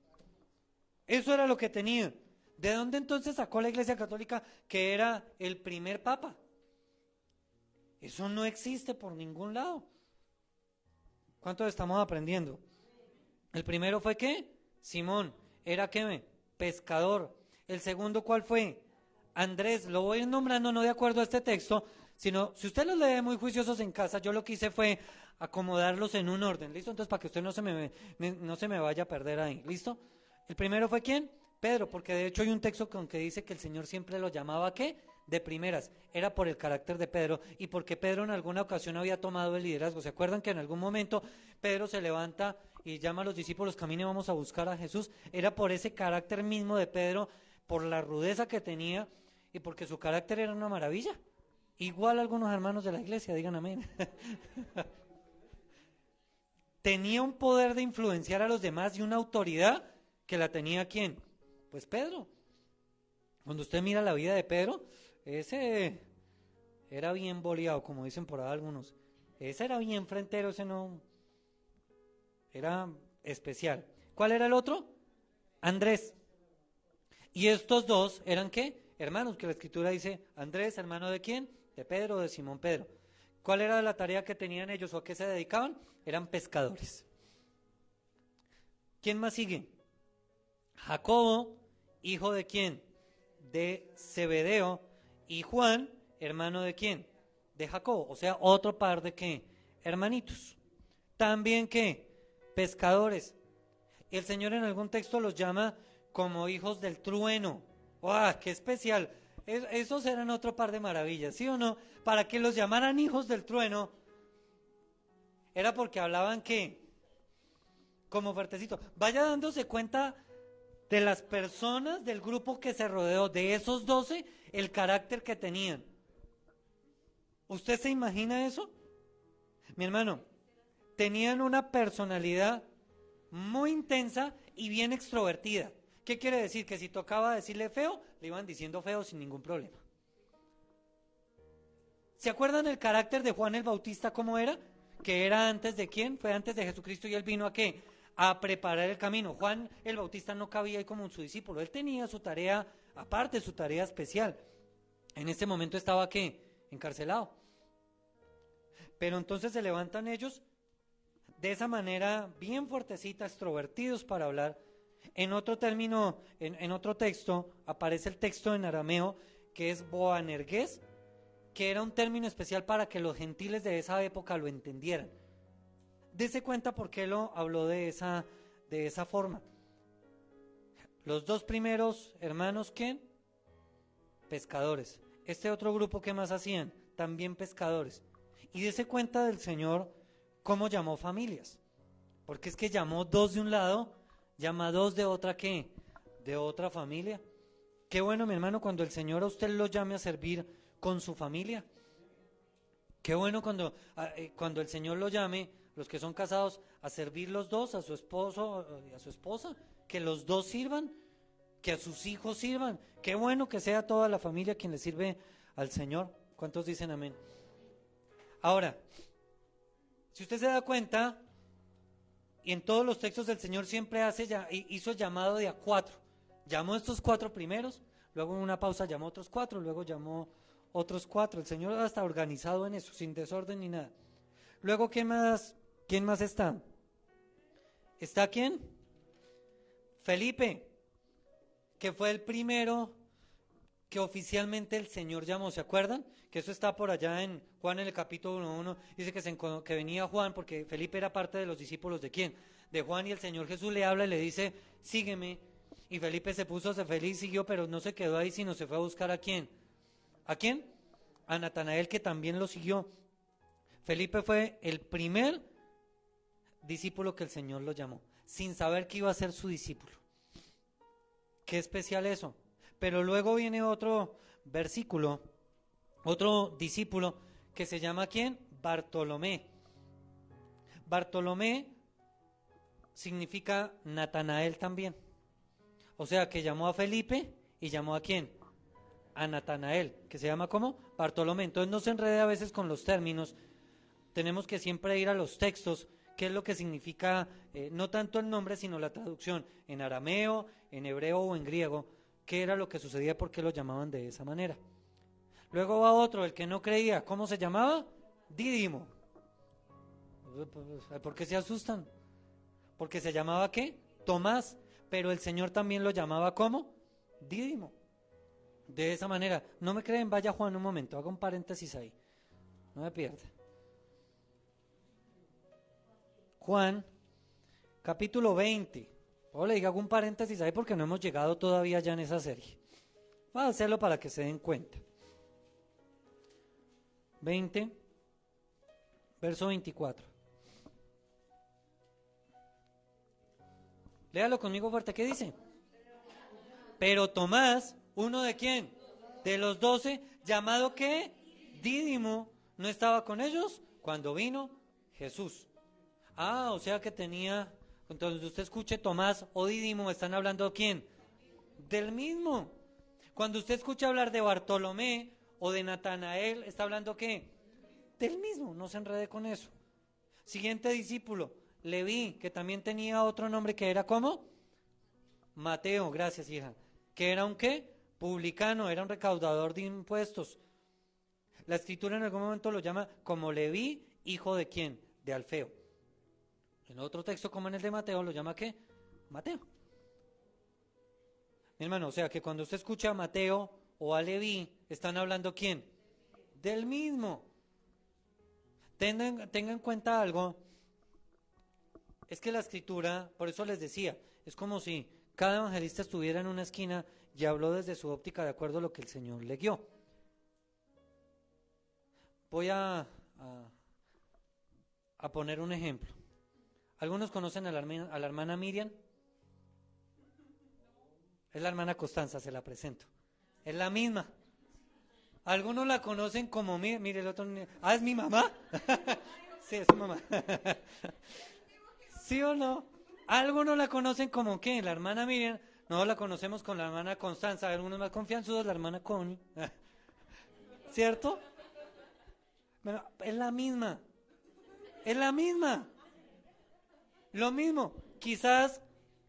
Eso era lo que tenía. ¿De dónde entonces sacó la Iglesia Católica que era el primer papa? Eso no existe por ningún lado. ¿Cuántos estamos aprendiendo? El primero fue ¿qué? Simón. ¿Era qué? Pescador. El segundo, ¿cuál fue? Andrés. Lo voy a ir nombrando no de acuerdo a este texto, sino, si usted los lee muy juiciosos en casa, yo lo que hice fue acomodarlos en un orden, ¿listo? Entonces, para que usted no se me vaya a perder ahí, ¿listo? El primero fue ¿quién? Pedro, porque de hecho hay un texto con que dice que el Señor siempre lo llamaba ¿qué? De primeras. Era por el carácter de Pedro y porque Pedro en alguna ocasión había tomado el liderazgo. ¿Se acuerdan que en algún momento Pedro se levanta y llama a los discípulos, caminen, vamos a buscar a Jesús? Era por ese carácter mismo de Pedro, por la rudeza que tenía y porque su carácter era una maravilla. Igual algunos hermanos de la iglesia, digan amén. Tenía un poder de influenciar a los demás y una autoridad que la tenía ¿quién? Pues Pedro. Cuando usted mira la vida de Pedro, ese era bien boleado, como dicen por ahí algunos. Ese era bien frentero, ese no. Era especial. ¿Cuál era el otro? Andrés. Y estos dos eran ¿qué? Hermanos, que la Escritura dice, Andrés, hermano de quién? De Pedro, de Simón Pedro. ¿Cuál era la tarea que tenían ellos o a qué se dedicaban? Eran pescadores. ¿Quién más sigue? Jacobo, hijo de quién? De Zebedeo. Y Juan, hermano de quién? De Jacobo. O sea, otro par de ¿qué? Hermanitos. También ¿qué? Pescadores. El Señor en algún texto los llama como hijos del trueno. ¡Wow! ¡Qué especial! Esos eran otro par de maravillas, ¿sí o no? Para que los llamaran hijos del trueno, era porque hablaban ¿qué? Como fuertecito. Vaya dándose cuenta de las personas del grupo que se rodeó, de esos 12, el carácter que tenían. ¿Usted se imagina eso? Mi hermano, tenían una personalidad muy intensa y bien extrovertida. ¿Qué quiere decir? Que si tocaba decirle feo, le iban diciendo feo sin ningún problema. ¿Se acuerdan el carácter de Juan el Bautista cómo era? Que era antes de quién, fue antes de Jesucristo y él vino a qué, a preparar el camino. Juan el Bautista no cabía ahí como su discípulo, él tenía su tarea aparte, su tarea especial. En este momento estaba ¿qué? Encarcelado. Pero entonces se levantan ellos de esa manera bien fuertecita, extrovertidos para hablar. En otro término, en otro texto, aparece el texto en arameo que es Boanerges, que era un término especial para que los gentiles de esa época lo entendieran. Dese cuenta por qué lo habló de esa forma. Los dos primeros hermanos, ¿quién? Pescadores. Este otro grupo, ¿qué más hacían? También pescadores. Y dese cuenta del Señor cómo llamó familias. Porque es que llamó dos de un lado, llama dos de otra, ¿qué? De otra familia. Qué bueno, mi hermano, cuando el Señor a usted lo llame a servir con su familia. Qué bueno cuando el Señor lo llame, los que son casados, a servir los dos, a su esposo y a su esposa, que los dos sirvan, que a sus hijos sirvan. Qué bueno que sea toda la familia quien le sirve al Señor. ¿Cuántos dicen amén? Ahora, si usted se da cuenta, y en todos los textos del Señor siempre hizo llamado de a 4. Llamó a estos 4 primeros, luego en una pausa llamó a otros 4, luego llamó otros 4. El Señor está organizado en eso, sin desorden ni nada. Luego, ¿quién más está? ¿Está quién? Felipe, que fue el primero que oficialmente el Señor llamó. ¿Se acuerdan? Que eso está por allá en Juan en el capítulo 1. Dice que venía Juan, porque Felipe era parte de los discípulos de quién? De Juan, y el Señor Jesús le habla y le dice, sígueme. Y Felipe se puso feliz, siguió, pero no se quedó ahí, sino se fue a buscar ¿a quién? ¿A quién? A Natanael, que también lo siguió. Felipe fue el primer discípulo que el Señor lo llamó, sin saber que iba a ser su discípulo. Qué especial eso. Pero luego viene otro versículo, otro discípulo que se llama ¿quién? Bartolomé. Bartolomé significa Natanael también. O sea que llamó a Felipe y llamó ¿a quién? A Natanael, que se llama ¿cómo? Bartolomé. Entonces no se enrede a veces con los términos. Tenemos que siempre ir a los textos, qué es lo que significa, no tanto el nombre, sino la traducción, en arameo, en hebreo o en griego, qué era lo que sucedía, por qué lo llamaban de esa manera. Luego va otro, el que no creía, ¿cómo se llamaba? Dídimo. ¿Por qué se asustan? Porque se llamaba ¿qué? Tomás, pero el Señor también lo llamaba ¿cómo? Dídimo. De esa manera. ¿No me creen? Vaya Juan un momento, haga un paréntesis ahí, no me pierda. Juan, capítulo 20. Le digo, hago un paréntesis ahí porque no hemos llegado todavía ya en esa serie. Voy a hacerlo para que se den cuenta. 20, verso 24. Léalo conmigo fuerte, ¿qué dice? Pero Tomás, ¿uno de quién? De los 12, llamado ¿qué? Dídimo, ¿no estaba con ellos cuando vino Jesús? O sea que tenía, entonces usted escuche Tomás o Dídimo, ¿están hablando de quién? Del mismo. Cuando usted escucha hablar de Bartolomé o de Natanael, ¿está hablando qué? Del mismo, no se enrede con eso. Siguiente discípulo, Leví, que también tenía otro nombre que era ¿cómo? Mateo, gracias hija. ¿Que era un qué? Publicano, era un recaudador de impuestos. La escritura en algún momento lo llama como Leví, hijo de quién? De Alfeo. En otro texto como en el de Mateo lo llama ¿qué? Mateo. Mi hermano, o sea que cuando usted escucha a Mateo o a Leví, ¿están hablando quién? Del mismo. Tengan en cuenta algo, es que la escritura, por eso les decía, es como si cada evangelista estuviera en una esquina y habló desde su óptica de acuerdo a lo que el Señor le guió. Voy a poner un ejemplo. ¿Algunos conocen a la hermana Miriam? Es la hermana Constanza, se la presento. Es la misma. Algunos la conocen como, mire el otro, ¿es mi mamá? Sí, es su mamá. ¿Sí o no? Algunos la conocen como, ¿qué? La hermana Miriam. No, la conocemos con la hermana Constanza. Algunos más confianzudos, la hermana Connie. ¿Cierto? Bueno, es la misma. Es la misma. Lo mismo. Quizás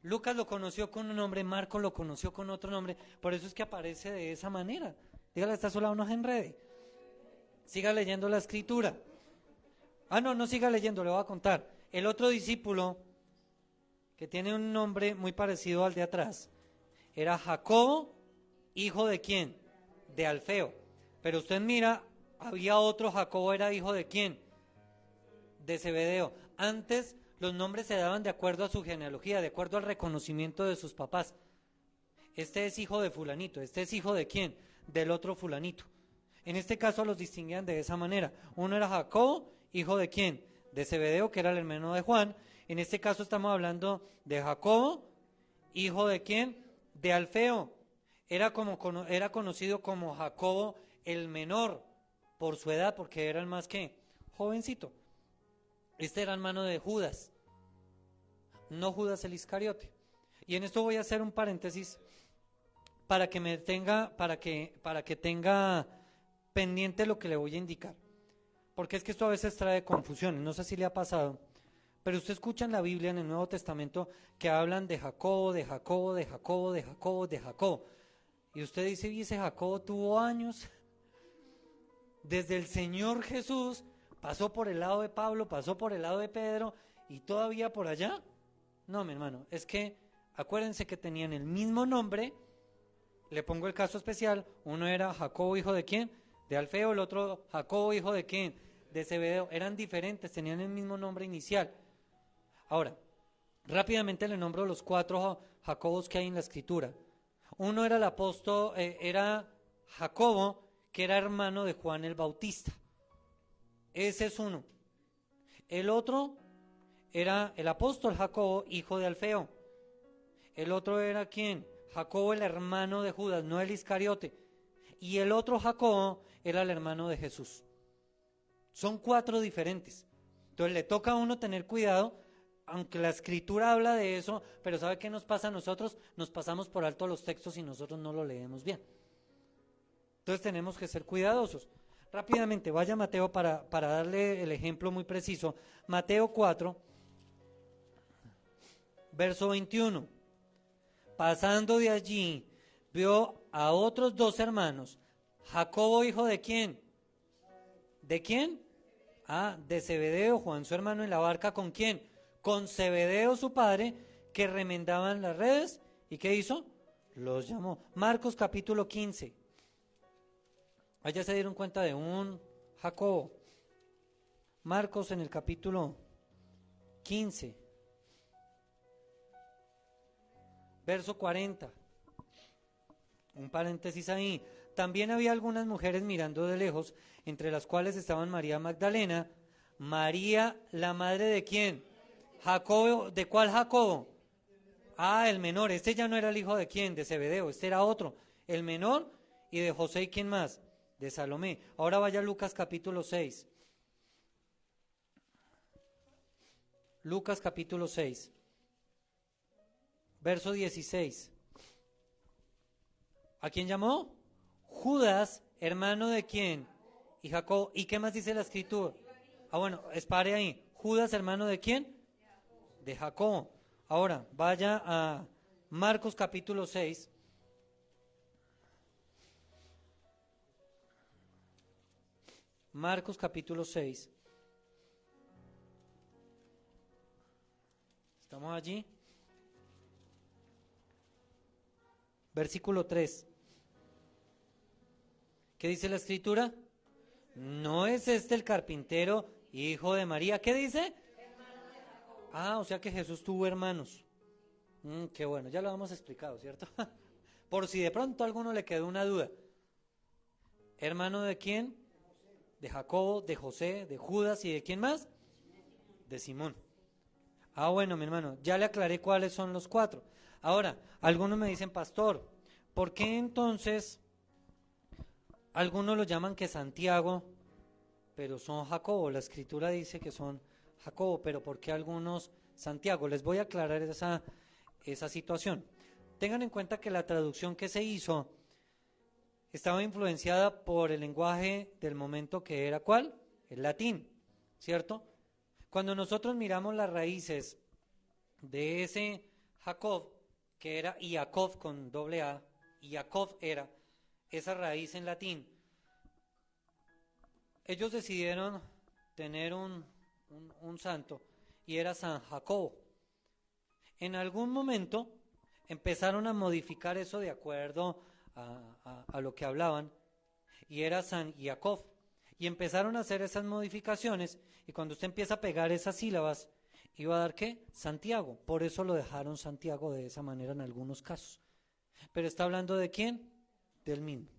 Lucas lo conoció con un nombre, Marcos lo conoció con otro nombre. Por eso es que aparece de esa manera. Dígale, está sola, no se enrede. Siga leyendo la escritura. No siga leyendo, le voy a contar. El otro discípulo, que tiene un nombre muy parecido al de atrás, era Jacobo, hijo de quién? De Alfeo. Pero usted mira, había otro Jacobo, ¿era hijo de quién? De Zebedeo. Antes los nombres se daban de acuerdo a su genealogía, de acuerdo al reconocimiento de sus papás. Este es hijo de fulanito, este es hijo de quién? Del otro fulanito. En este caso los distinguían de esa manera. Uno era Jacobo, hijo de quién? De Zebedeo, que era el hermano de Juan. En este caso estamos hablando de Jacobo, hijo de quién? De Alfeo. Era conocido como Jacobo el menor por su edad, porque era el más que jovencito. Este era hermano de Judas, no Judas el Iscariote. Y en esto voy a hacer un paréntesis para que tenga pendiente lo que le voy a indicar. Porque es que esto a veces trae confusiones, no sé si le ha pasado, pero usted escucha en la Biblia, en el Nuevo Testamento, que hablan de Jacobo, de Jacobo, de Jacobo, de Jacobo, de Jacobo. Y usted dice, y ese Jacobo tuvo años, desde el Señor Jesús, pasó por el lado de Pablo, pasó por el lado de Pedro, y todavía por allá. No, mi hermano, es que acuérdense que tenían el mismo nombre. Le pongo el caso especial. Uno era Jacobo, hijo de quién? De Alfeo. El otro Jacobo, hijo de quién? De Zebedeo. Eran diferentes, tenían el mismo nombre inicial. Ahora, rápidamente le nombro los 4 Jacobos que hay en la escritura. Uno era el apóstol, era Jacobo, que era hermano de Juan el Bautista. Ese es uno. El otro era el apóstol Jacobo, hijo de Alfeo. El otro era ¿quién? Jacobo, el hermano de Judas, no el Iscariote. Y el otro Jacobo era el hermano de Jesús. Son 4 diferentes. Entonces le toca a uno tener cuidado, aunque la escritura habla de eso, pero ¿sabe qué nos pasa a nosotros? Nos pasamos por alto los textos y nosotros no lo leemos bien. Entonces tenemos que ser cuidadosos. Rápidamente, vaya a Mateo para darle el ejemplo muy preciso. Mateo 4, verso 21. Pasando de allí, vio a otros 2 hermanos. Jacobo, hijo de quién? ¿De quién? De Zebedeo, Juan su hermano, en la barca, ¿con quién? Con Zebedeo su padre, que remendaban las redes. ¿Y qué hizo? Los llamó. Marcos capítulo 15. Allá se dieron cuenta de un Jacobo. Marcos en el capítulo 15, verso 40. Un paréntesis ahí. También había algunas mujeres mirando de lejos, entre las cuales estaban María Magdalena, María, la madre de quién? Jacobo. ¿De cuál Jacobo? El menor. Este ya no era el hijo de quién, de Zebedeo, este era otro, el menor, y de José, ¿y quién más? De Salomé. Ahora vaya a Lucas capítulo 6. Lucas capítulo 6, verso 16. ¿A quién llamó? Judas, hermano de quién? Y Jacob. ¿Y qué más dice la escritura? Bueno, espare ahí. Judas, hermano de quién? De Jacob. Ahora, vaya a Marcos capítulo 6. Marcos capítulo 6. ¿Estamos allí? Versículo 3. ¿Qué dice la escritura? ¿No es este el carpintero, hijo de María? ¿Qué dice? O sea que Jesús tuvo hermanos. Qué bueno, ya lo hemos explicado, ¿cierto? Por si de pronto a alguno le quedó una duda. ¿Hermano de quién? De Jacobo, de José, de Judas y ¿de quién más? De Simón. Bueno, mi hermano, ya le aclaré cuáles son los 4. Ahora, algunos me dicen, pastor, ¿por qué entonces algunos lo llaman que Santiago, pero son Jacobo? La escritura dice que son Jacobo, pero ¿por qué algunos Santiago? Les voy a aclarar esa situación. Tengan en cuenta que la traducción que se hizo estaba influenciada por el lenguaje del momento, que era ¿cuál? el latín, ¿cierto? Cuando nosotros miramos las raíces de ese Jacob, que era Iakov con doble A, Iakov era esa raíz en latín, ellos decidieron tener un santo y era San Jacobo. En algún momento empezaron a modificar eso de acuerdo a lo que hablaban y era San Jacob. Y empezaron a hacer esas modificaciones y cuando usted empieza a pegar esas sílabas, iba a dar ¿qué? Santiago. Por eso lo dejaron Santiago de esa manera en algunos casos. Pero está hablando ¿de quién? Del mismo.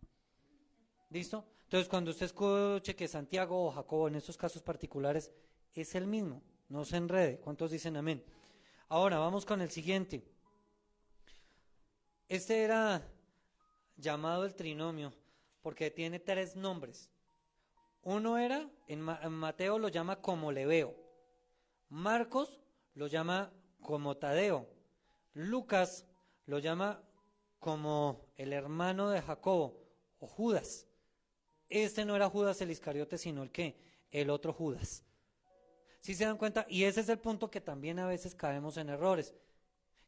¿Listo? Entonces cuando usted escuche que Santiago o Jacobo en estos casos particulares es el mismo, no se enrede. ¿Cuántos dicen amén? Ahora vamos con el siguiente. Este era llamado el trinomio porque tiene 3 nombres. Uno era, en Mateo lo llama como Leveo, Marcos lo llama como Tadeo, Lucas lo llama como el hermano de Jacobo o Judas. Este no era Judas el Iscariote, sino el ¿qué? El otro Judas. ¿Sí se dan cuenta? Y ese es el punto que también a veces caemos en errores,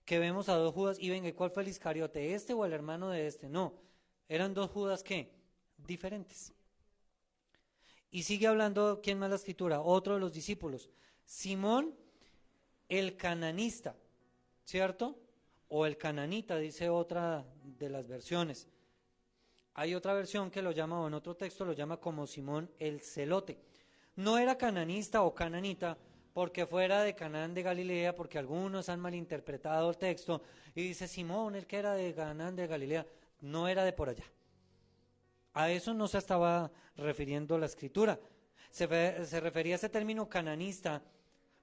que vemos a 2 Judas y venga, ¿y cuál fue el Iscariote? ¿Este o el hermano de este? No, eran 2 Judas ¿qué? Diferentes. Y sigue hablando, ¿quién más la escritura? Otro de los discípulos, Simón el cananista, ¿cierto? O el cananita, dice otra de las versiones. Hay otra versión que lo llama, o en otro texto lo llama como Simón el celote. No era cananista o cananita porque fuera de Canaán de Galilea, porque algunos han malinterpretado el texto y dice Simón, el que era de Canaán de Galilea, no era de por allá. A eso no se estaba refiriendo la escritura. Se refería a ese término cananista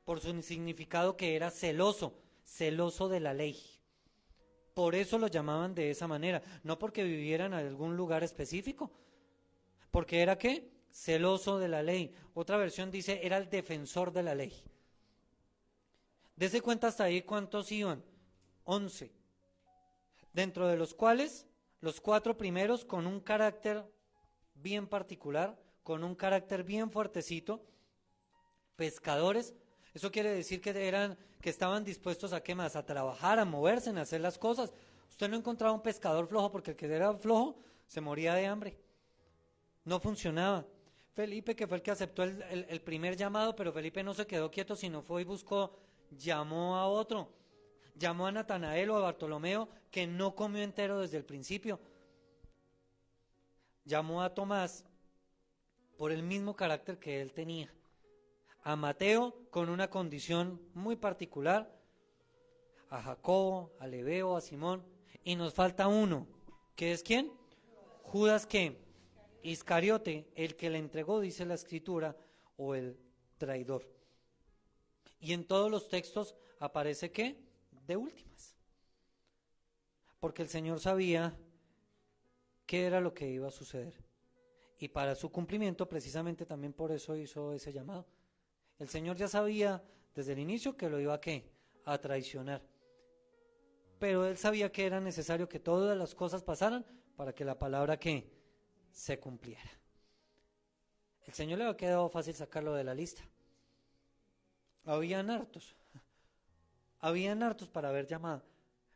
por su significado que era celoso, celoso de la ley. Por eso lo llamaban de esa manera, no porque vivieran en algún lugar específico, porque era ¿qué? Celoso de la ley. Otra versión dice, era el defensor de la ley. Dese cuenta hasta ahí cuántos iban, 11, dentro de los cuales los 4 primeros con un carácter bien particular, con un carácter bien fuertecito, pescadores. Eso quiere decir que estaban dispuestos a ¿qué más? A trabajar, a moverse, a hacer las cosas. Usted no encontraba un pescador flojo porque el que era flojo se moría de hambre. No funcionaba. Felipe, que fue el que aceptó el primer llamado, pero Felipe no se quedó quieto, sino fue y buscó, llamó a otro. Llamó a Natanael o a Bartolomeo, que no comió entero desde el principio. Llamó a Tomás por el mismo carácter que él tenía. A Mateo con una condición muy particular. A Jacobo, a Leveo, a Simón. Y nos falta uno, ¿que es quién? Judas, ¿qué? Iscariote, el que le entregó, dice la escritura, o el traidor. Y en todos los textos aparece ¿qué? De últimas, porque el Señor sabía qué era lo que iba a suceder y para su cumplimiento precisamente también por eso hizo ese llamado. El Señor ya sabía desde el inicio que lo iba a ¿qué? A traicionar, pero Él sabía que era necesario que todas las cosas pasaran para que la palabra ¿qué? Se cumpliera. El Señor le había quedado fácil sacarlo de la lista. Habían hartos para haber llamado,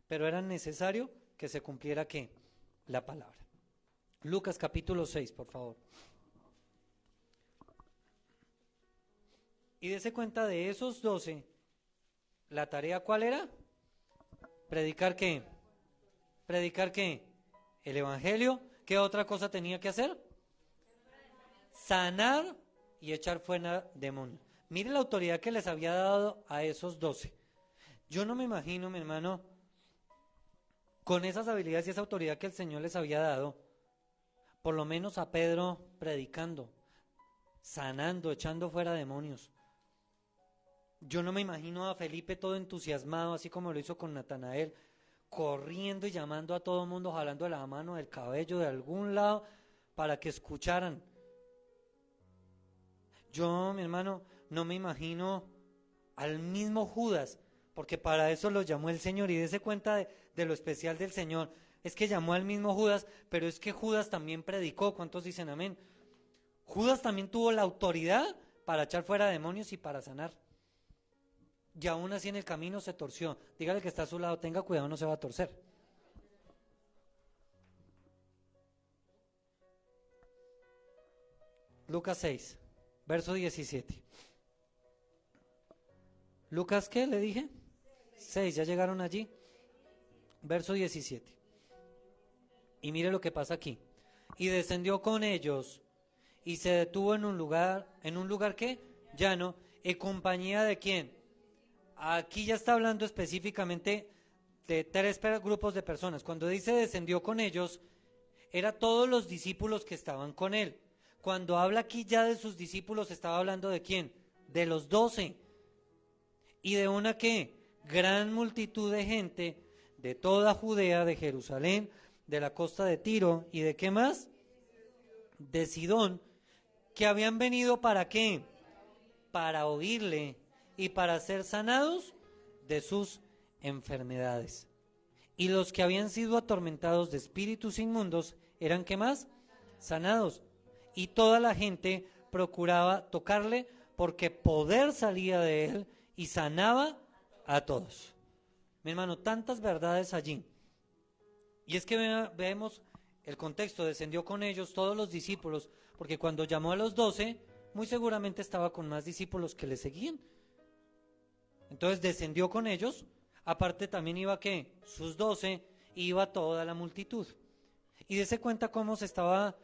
pero era necesario que se cumpliera ¿qué? La palabra. Lucas capítulo 6, por favor. Y dése cuenta de esos 12, ¿la tarea cuál era? ¿Predicar qué? ¿Predicar qué? El evangelio. ¿Qué otra cosa tenía que hacer? Sanar y echar fuera demonios. Mire la autoridad que les había dado a esos 12. Yo no me imagino, mi hermano, con esas habilidades y esa autoridad que el Señor les había dado, por lo menos a Pedro predicando, sanando, echando fuera demonios. Yo no me imagino a Felipe todo entusiasmado, así como lo hizo con Natanael, corriendo y llamando a todo el mundo, jalando de la mano, del cabello, de algún lado, para que escucharan. Yo, mi hermano, no me imagino al mismo Judas, porque para eso lo llamó el Señor, y dése cuenta de lo especial del Señor, es que llamó al mismo Judas, pero es que Judas también predicó. ¿Cuántos dicen amén? Judas también tuvo la autoridad para echar fuera demonios y para sanar. Y aún así en el camino se torció. Dígale que está a su lado, tenga cuidado, no se va a torcer. Lucas 6, verso 17. ¿Lucas qué le dije? 6, ya llegaron allí. Verso 17. Y mire lo que pasa aquí. Y descendió con ellos y se detuvo en un lugar ¿qué? Llano, ¿en compañía de quién? Aquí ya está hablando específicamente de 3 grupos de personas. Cuando dice descendió con ellos, era todos los discípulos que estaban con él. Cuando habla aquí ya de sus discípulos, estaba hablando de quién? De los 12. Y de una ¿qué? Gran multitud de gente de toda Judea, de Jerusalén, de la costa de Tiro y de qué más? De Sidón, que habían venido ¿para qué? Para oírle y para ser sanados de sus enfermedades. Y los que habían sido atormentados de espíritus inmundos eran ¿qué más? Sanados. Y toda la gente procuraba tocarle porque poder salía de él y sanaba a todos. Mi hermano, tantas verdades allí. Y es que vemos el contexto, descendió con ellos todos los discípulos, porque cuando llamó a los 12, muy seguramente estaba con más discípulos que le seguían. Entonces descendió con ellos, aparte también iba ¿qué? Sus 12, iba toda la multitud. Y dése cuenta cómo se estaba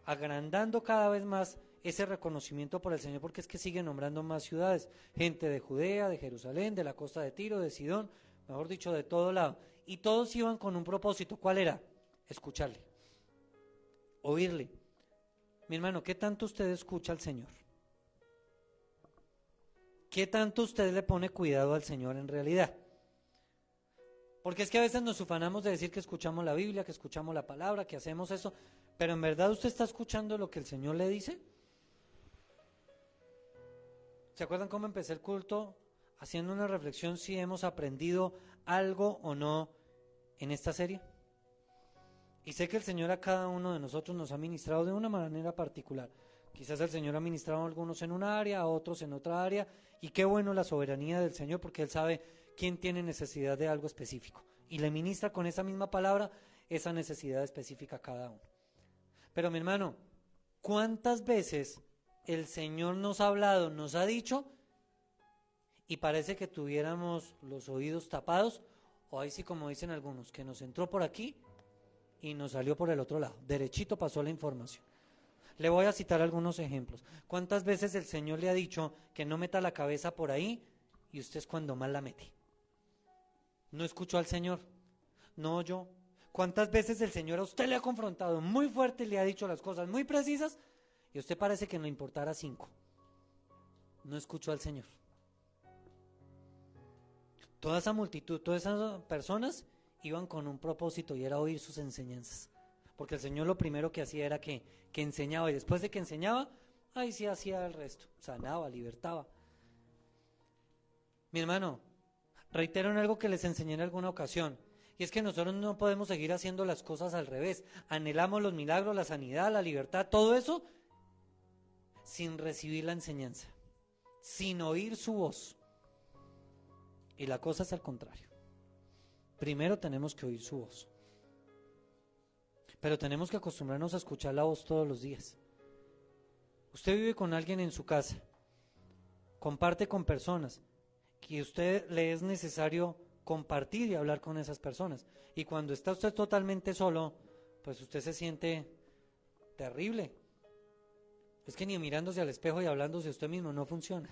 agrandando cada vez más ese reconocimiento por el Señor, porque es que sigue nombrando más ciudades, gente de Judea, de Jerusalén, de la costa de Tiro, de Sidón, mejor dicho, de todo lado. Y todos iban con un propósito. ¿Cuál era? Escucharle, oírle. Mi hermano, ¿qué tanto usted escucha al Señor? ¿Qué tanto usted le pone cuidado al Señor en realidad? Porque es que a veces nos ufanamos de decir que escuchamos la Biblia, que escuchamos la palabra, que hacemos eso, pero ¿en verdad usted está escuchando lo que el Señor le dice? ¿Se acuerdan cómo empecé el culto? Haciendo una reflexión si hemos aprendido algo o no en esta serie. Y sé que el Señor a cada uno de nosotros nos ha ministrado de una manera particular. Quizás el Señor ha ministrado a algunos en una área, a otros en otra área, y qué bueno la soberanía del Señor, porque Él sabe quién tiene necesidad de algo específico, y le ministra con esa misma palabra esa necesidad específica a cada uno. Pero mi hermano, ¿cuántas veces el Señor nos ha hablado, nos ha dicho, y parece que tuviéramos los oídos tapados, o ahí sí como dicen algunos, que nos entró por aquí y nos salió por el otro lado, derechito pasó la información? Le voy a citar algunos ejemplos. ¿Cuántas veces el Señor le ha dicho que no meta la cabeza por ahí y usted es cuando más la mete? ¿No escuchó al Señor? ¿No oyó? ¿Cuántas veces el Señor a usted le ha confrontado muy fuerte y le ha dicho las cosas muy precisas y a usted parece que no importara 5? ¿No escuchó al Señor? Toda esa multitud, todas esas personas iban con un propósito y era oír sus enseñanzas. Porque el Señor lo primero que hacía era que enseñaba, y después de que enseñaba, ahí sí hacía el resto, sanaba, libertaba. Mi hermano, reitero en algo que les enseñé en alguna ocasión, y es que nosotros no podemos seguir haciendo las cosas al revés. Anhelamos los milagros, la sanidad, la libertad, todo eso, sin recibir la enseñanza, sin oír su voz. Y la cosa es al contrario. Primero tenemos que oír su voz. Pero tenemos que acostumbrarnos a escuchar la voz todos los días. Usted vive con alguien en su casa, comparte con personas, que a usted le es necesario compartir y hablar con esas personas. Y cuando está usted totalmente solo, pues usted se siente terrible. Es que ni mirándose al espejo y hablándose usted mismo no funciona.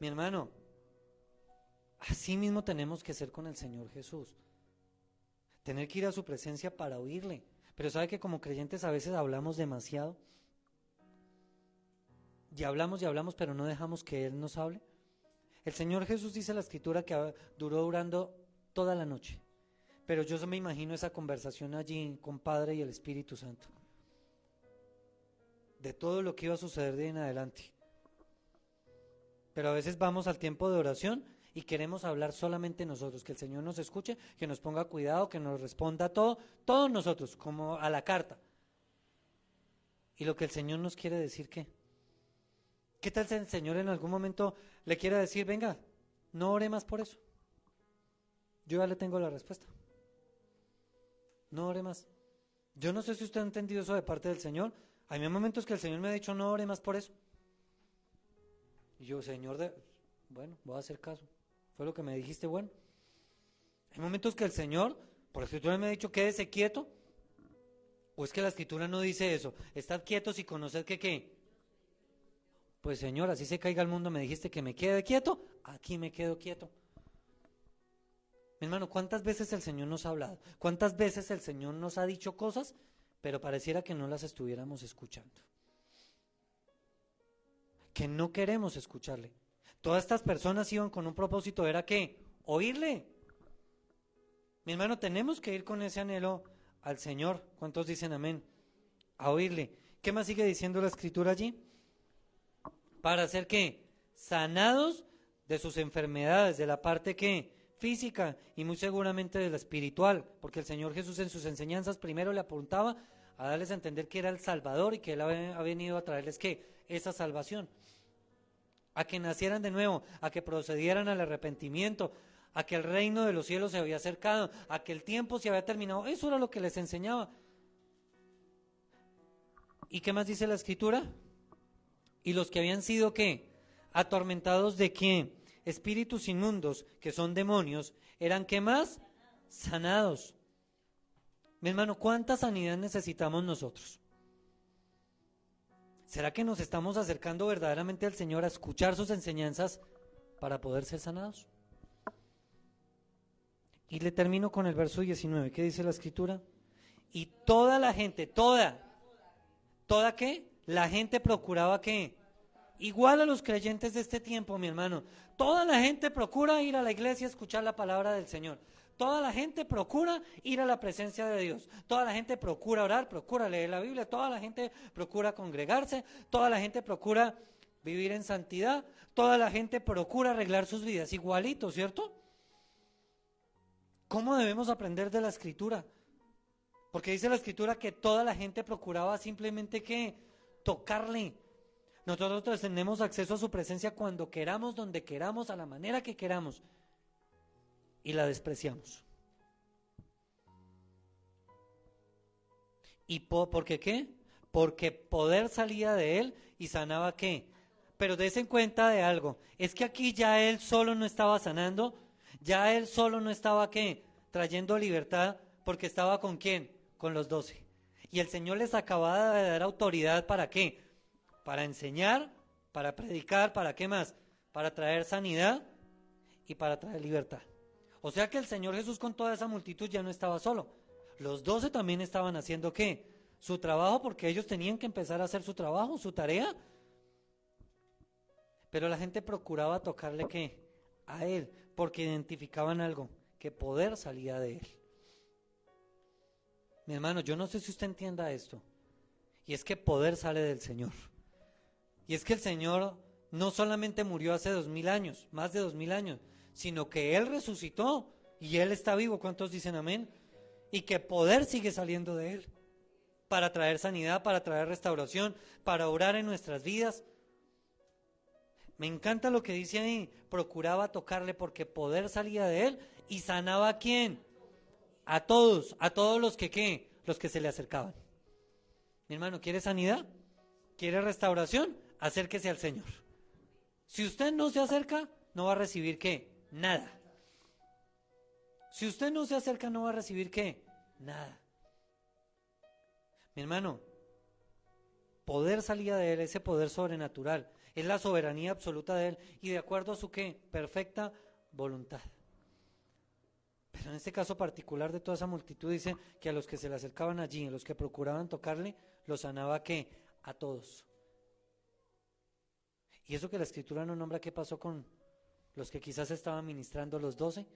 Mi hermano, así mismo tenemos que ser con el Señor Jesús. Tener que ir a su presencia para oírle. Pero ¿sabe que como creyentes a veces hablamos demasiado? Y hablamos, pero no dejamos que Él nos hable. El Señor Jesús dice en la Escritura que duró durando toda la noche. Pero yo me imagino esa conversación allí con Padre y el Espíritu Santo. De todo lo que iba a suceder de en adelante. Pero a veces vamos al tiempo de oración y queremos hablar solamente nosotros, que el Señor nos escuche, que nos ponga cuidado, que nos responda todo, todos nosotros, como a la carta. Y lo que el Señor nos quiere decir, ¿qué tal si el Señor en algún momento le quiere decir, venga, no ore más por eso? Yo ya le tengo la respuesta. No ore más. Yo no sé si usted ha entendido eso de parte del Señor. Hay momentos que el Señor me ha dicho, no ore más por eso. Y yo, Señor, bueno, voy a hacer caso. Fue lo que me dijiste, bueno. Hay momentos que el Señor, por la Escritura me ha dicho, quédese quieto. ¿O es que la Escritura no dice eso? Estad quietos y conoced que ¿qué? Pues Señor, así se caiga el mundo, me dijiste que me quede quieto, aquí me quedo quieto. Mi hermano, ¿cuántas veces el Señor nos ha hablado? ¿Cuántas veces el Señor nos ha dicho cosas, pero pareciera que no las estuviéramos escuchando? Que no queremos escucharle. Todas estas personas iban con un propósito, ¿era qué? Oírle. Mi hermano, tenemos que ir con ese anhelo al Señor. ¿Cuántos dicen amén? A oírle. ¿Qué más sigue diciendo la Escritura allí? ¿Para ser qué? Sanados de sus enfermedades, de la parte ¿qué? Física y muy seguramente de la espiritual, porque el Señor Jesús en sus enseñanzas primero le apuntaba a darles a entender que era el Salvador y que Él ha venido a traerles ¿qué? Esa salvación. A que nacieran de nuevo, a que procedieran al arrepentimiento, a que el reino de los cielos se había acercado, a que el tiempo se había terminado. Eso era lo que les enseñaba. ¿Y qué más dice la Escritura? Y los que habían sido ¿qué? Atormentados de ¿qué? Espíritus inmundos, que son demonios, eran ¿qué más? Sanados. Mi hermano, ¿cuánta sanidad necesitamos nosotros? ¿Será que nos estamos acercando verdaderamente al Señor a escuchar sus enseñanzas para poder ser sanados? Y le termino con el verso 19. ¿Qué dice la Escritura? Y toda la gente, ¿toda qué? La gente procuraba ¿qué? Igual a los creyentes de este tiempo, mi hermano. Toda la gente procura ir a la iglesia a escuchar la palabra del Señor. Toda la gente procura ir a la presencia de Dios. Toda la gente procura orar, procura leer la Biblia. Toda la gente procura congregarse. Toda la gente procura vivir en santidad. Toda la gente procura arreglar sus vidas. Igualito, ¿cierto? ¿Cómo debemos aprender de la Escritura? Porque dice la Escritura que toda la gente procuraba simplemente ¿qué? Tocarle. Nosotros tenemos acceso a su presencia cuando queramos, donde queramos, a la manera que queramos. Y la despreciamos. ¿Y por qué qué? Porque poder salía de Él y sanaba ¿qué? Pero dése en cuenta de algo. Es que aquí ya Él solo no estaba sanando. Ya Él solo no estaba ¿qué? Trayendo libertad, porque estaba ¿con quién? Con los 12. Y el Señor les acababa de dar autoridad ¿para qué? Para enseñar, para predicar, ¿para qué más? Para traer sanidad y para traer libertad. O sea que el Señor Jesús con toda esa multitud ya no estaba solo. Los 12 también estaban haciendo ¿qué? Su trabajo, porque ellos tenían que empezar a hacer su trabajo, su tarea. Pero la gente procuraba tocarle ¿qué? A Él, porque identificaban algo, que poder salía de Él. Mi hermano, yo no sé si usted entienda esto. Y es que poder sale del Señor. Y es que el Señor no solamente murió hace 2000 años, más de 2000 años, sino que Él resucitó y Él está vivo. ¿Cuántos dicen amén? Y que poder sigue saliendo de Él para traer sanidad, para traer restauración, para orar en nuestras vidas. Me encanta lo que dice ahí, procuraba tocarle porque poder salía de Él y sanaba ¿a quién? A todos los que ¿qué? Los que se le acercaban. Mi hermano, ¿quiere sanidad? ¿Quiere restauración? Acérquese al Señor. Si usted no se acerca, no va a recibir ¿qué? Nada. Si usted no se acerca, no va a recibir ¿qué? Nada. Mi hermano, poder salía de Él, ese poder sobrenatural, es la soberanía absoluta de Él y de acuerdo a su ¿qué? Perfecta voluntad. Pero en este caso particular de toda esa multitud dice que a los que se le acercaban allí, a los que procuraban tocarle, los sanaba ¿qué? A todos. Y eso que la Escritura no nombra qué pasó con los que quizás estaban ministrando los 12,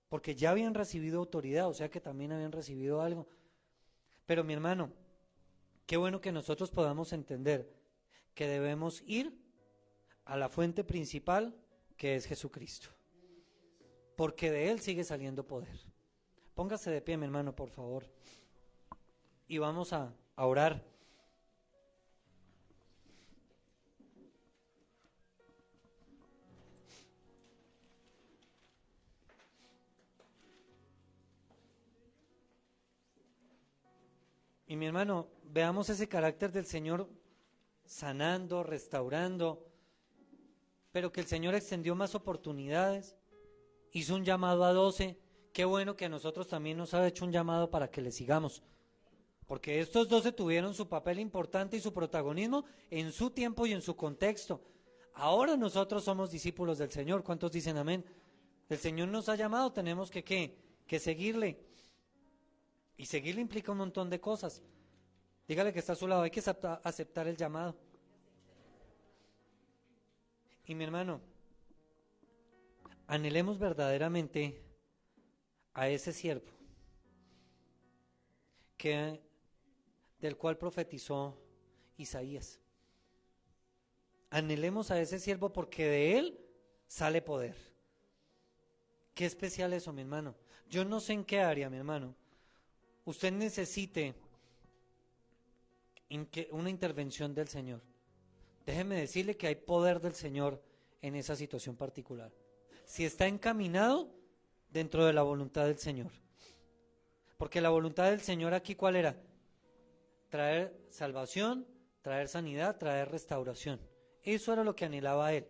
porque ya habían recibido autoridad, o sea que también habían recibido algo. Pero mi hermano, qué bueno que nosotros podamos entender que debemos ir a la fuente principal que es Jesucristo, porque de Él sigue saliendo poder. Póngase de pie, mi hermano, por favor, y vamos a orar. Y mi hermano, veamos ese carácter del Señor sanando, restaurando, pero que el Señor extendió más oportunidades, hizo un llamado a 12. Qué bueno que a nosotros también nos ha hecho un llamado para que le sigamos, porque estos 12 tuvieron su papel importante y su protagonismo en su tiempo y en su contexto. Ahora nosotros somos discípulos del Señor. ¿Cuántos dicen amén? El Señor nos ha llamado, tenemos que seguirle. Y seguirle implica un montón de cosas. Dígale que está a su lado, hay que aceptar el llamado. Y mi hermano, anhelemos verdaderamente a ese siervo del cual profetizó Isaías. Anhelemos a ese siervo porque de él sale poder. Qué especial eso, mi hermano. Yo no sé en qué área, mi hermano, usted necesite una intervención del Señor. Déjeme decirle que hay poder del Señor en esa situación particular. Si está encaminado dentro de la voluntad del Señor. Porque la voluntad del Señor aquí, ¿cuál era? Traer salvación, traer sanidad, traer restauración. Eso era lo que anhelaba Él.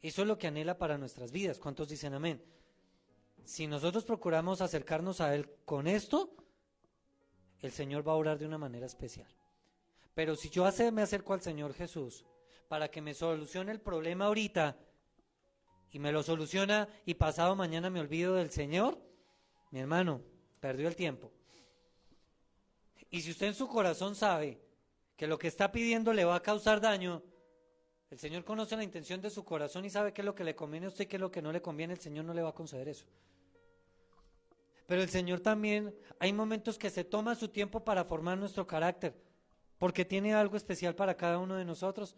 Eso es lo que anhela para nuestras vidas. ¿Cuántos dicen amén? Si nosotros procuramos acercarnos a Él con esto, el Señor va a obrar de una manera especial. Pero si yo me acerco al Señor Jesús para que me solucione el problema ahorita y me lo soluciona y pasado mañana me olvido del Señor, mi hermano, perdió el tiempo. Y si usted en su corazón sabe que lo que está pidiendo le va a causar daño, el Señor conoce la intención de su corazón y sabe qué es lo que le conviene a usted y qué es lo que no le conviene, el Señor no le va a conceder eso. Pero el Señor también, hay momentos que se toma su tiempo para formar nuestro carácter, porque tiene algo especial para cada uno de nosotros.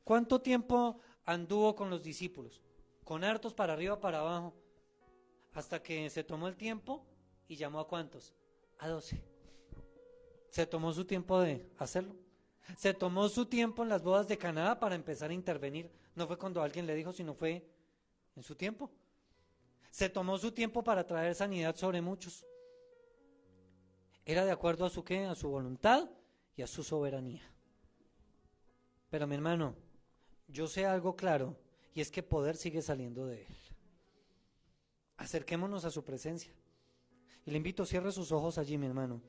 ¿Cuánto tiempo anduvo con los discípulos? Con hartos para arriba, para abajo, hasta que se tomó el tiempo y llamó ¿a cuántos? A 12. Se tomó su tiempo de hacerlo. Se tomó su tiempo en las bodas de Caná para empezar a intervenir. No fue cuando alguien le dijo, sino fue en su tiempo. Se tomó su tiempo para traer sanidad sobre muchos. Era de acuerdo a su ¿qué? A su voluntad y a su soberanía. Pero mi hermano, yo sé algo claro, y es que poder sigue saliendo de Él. Acerquémonos a su presencia. Y le invito, cierre sus ojos allí, mi hermano,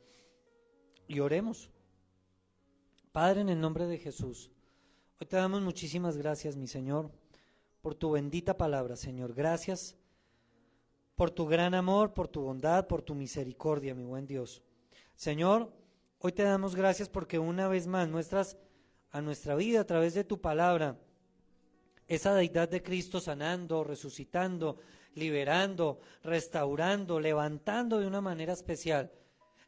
y oremos. Padre, en el nombre de Jesús, hoy te damos muchísimas gracias, mi Señor, por tu bendita palabra, Señor. Gracias por tu gran amor, por tu bondad, por tu misericordia, mi buen Dios. Señor, hoy te damos gracias porque una vez más muestras a nuestra vida a través de tu palabra esa deidad de Cristo sanando, resucitando, liberando, restaurando, levantando de una manera especial.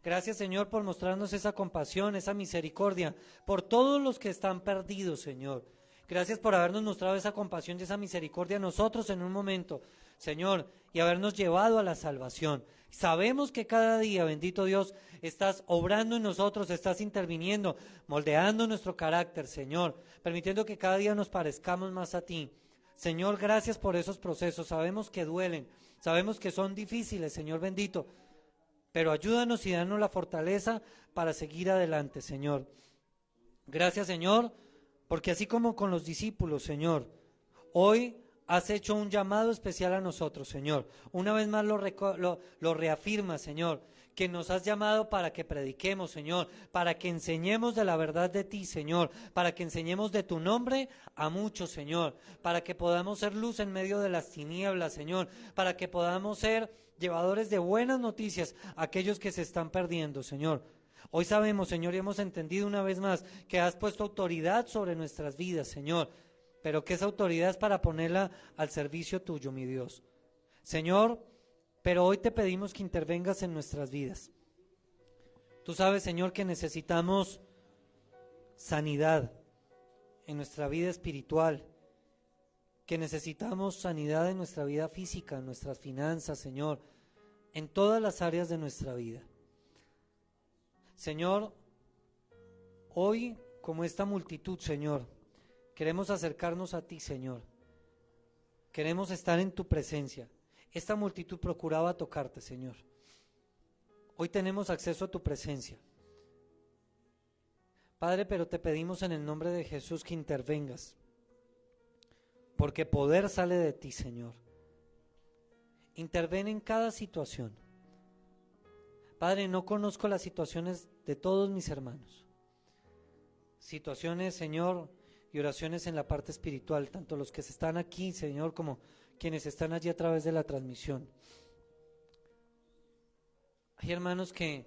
Gracias, Señor, por mostrarnos esa compasión, esa misericordia, por todos los que están perdidos, Señor. Gracias por habernos mostrado esa compasión y esa misericordia a nosotros en un momento, Señor, y habernos llevado a la salvación. Sabemos que cada día, bendito Dios, estás obrando en nosotros, estás interviniendo, moldeando nuestro carácter, Señor, permitiendo que cada día nos parezcamos más a ti. Señor, gracias por esos procesos. Sabemos que duelen, sabemos que son difíciles, Señor bendito, pero ayúdanos y danos la fortaleza para seguir adelante, Señor. Gracias, Señor, porque así como con los discípulos, Señor, hoy has hecho un llamado especial a nosotros, Señor. Una vez más lo reafirma, Señor, que nos has llamado para que prediquemos, Señor, para que enseñemos de la verdad de ti, Señor, para que enseñemos de tu nombre a muchos, Señor, para que podamos ser luz en medio de las tinieblas, Señor, para que podamos ser llevadores de buenas noticias a aquellos que se están perdiendo, Señor. Hoy sabemos, Señor, y hemos entendido una vez más que has puesto autoridad sobre nuestras vidas, Señor, pero que esa autoridad es para ponerla al servicio tuyo, mi Dios. Señor, pero hoy te pedimos que intervengas en nuestras vidas. Tú sabes, Señor, que necesitamos sanidad en nuestra vida espiritual, que necesitamos sanidad en nuestra vida física, en nuestras finanzas, Señor, en todas las áreas de nuestra vida. Señor, hoy, como esta multitud, Señor, queremos acercarnos a ti, Señor. Queremos estar en tu presencia. Esta multitud procuraba tocarte, Señor. Hoy tenemos acceso a tu presencia. Padre, pero te pedimos en el nombre de Jesús que intervengas, porque poder sale de ti, Señor. Interven en cada situación. Padre, no conozco las situaciones de todos mis hermanos. Situaciones, Señor, y oraciones en la parte espiritual, tanto los que están aquí, Señor, como quienes están allí a través de la transmisión. Hay hermanos que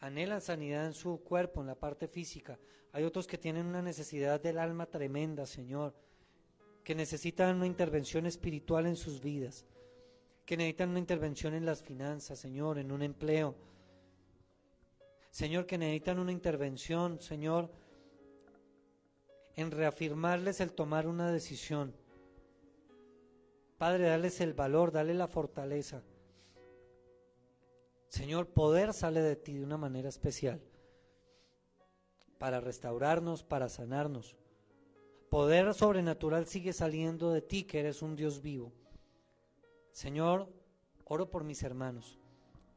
anhelan sanidad en su cuerpo, en la parte física. Hay otros que tienen una necesidad del alma tremenda, Señor, que necesitan una intervención espiritual en sus vidas, que necesitan una intervención en las finanzas, Señor, en un empleo. Señor, que necesitan una intervención, Señor, en reafirmarles el tomar una decisión. Padre, dales el valor, dale la fortaleza. Señor, poder sale de ti de una manera especial para restaurarnos, para sanarnos. Poder sobrenatural sigue saliendo de ti, que eres un Dios vivo. Señor, oro por mis hermanos,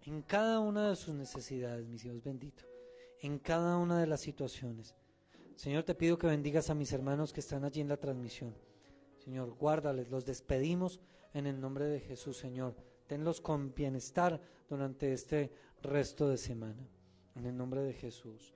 en cada una de sus necesidades, mi Dios bendito, en cada una de las situaciones. Señor, te pido que bendigas a mis hermanos que están allí en la transmisión. Señor, guárdales, los despedimos en el nombre de Jesús, Señor. Tenlos con bienestar durante este resto de semana, en el nombre de Jesús.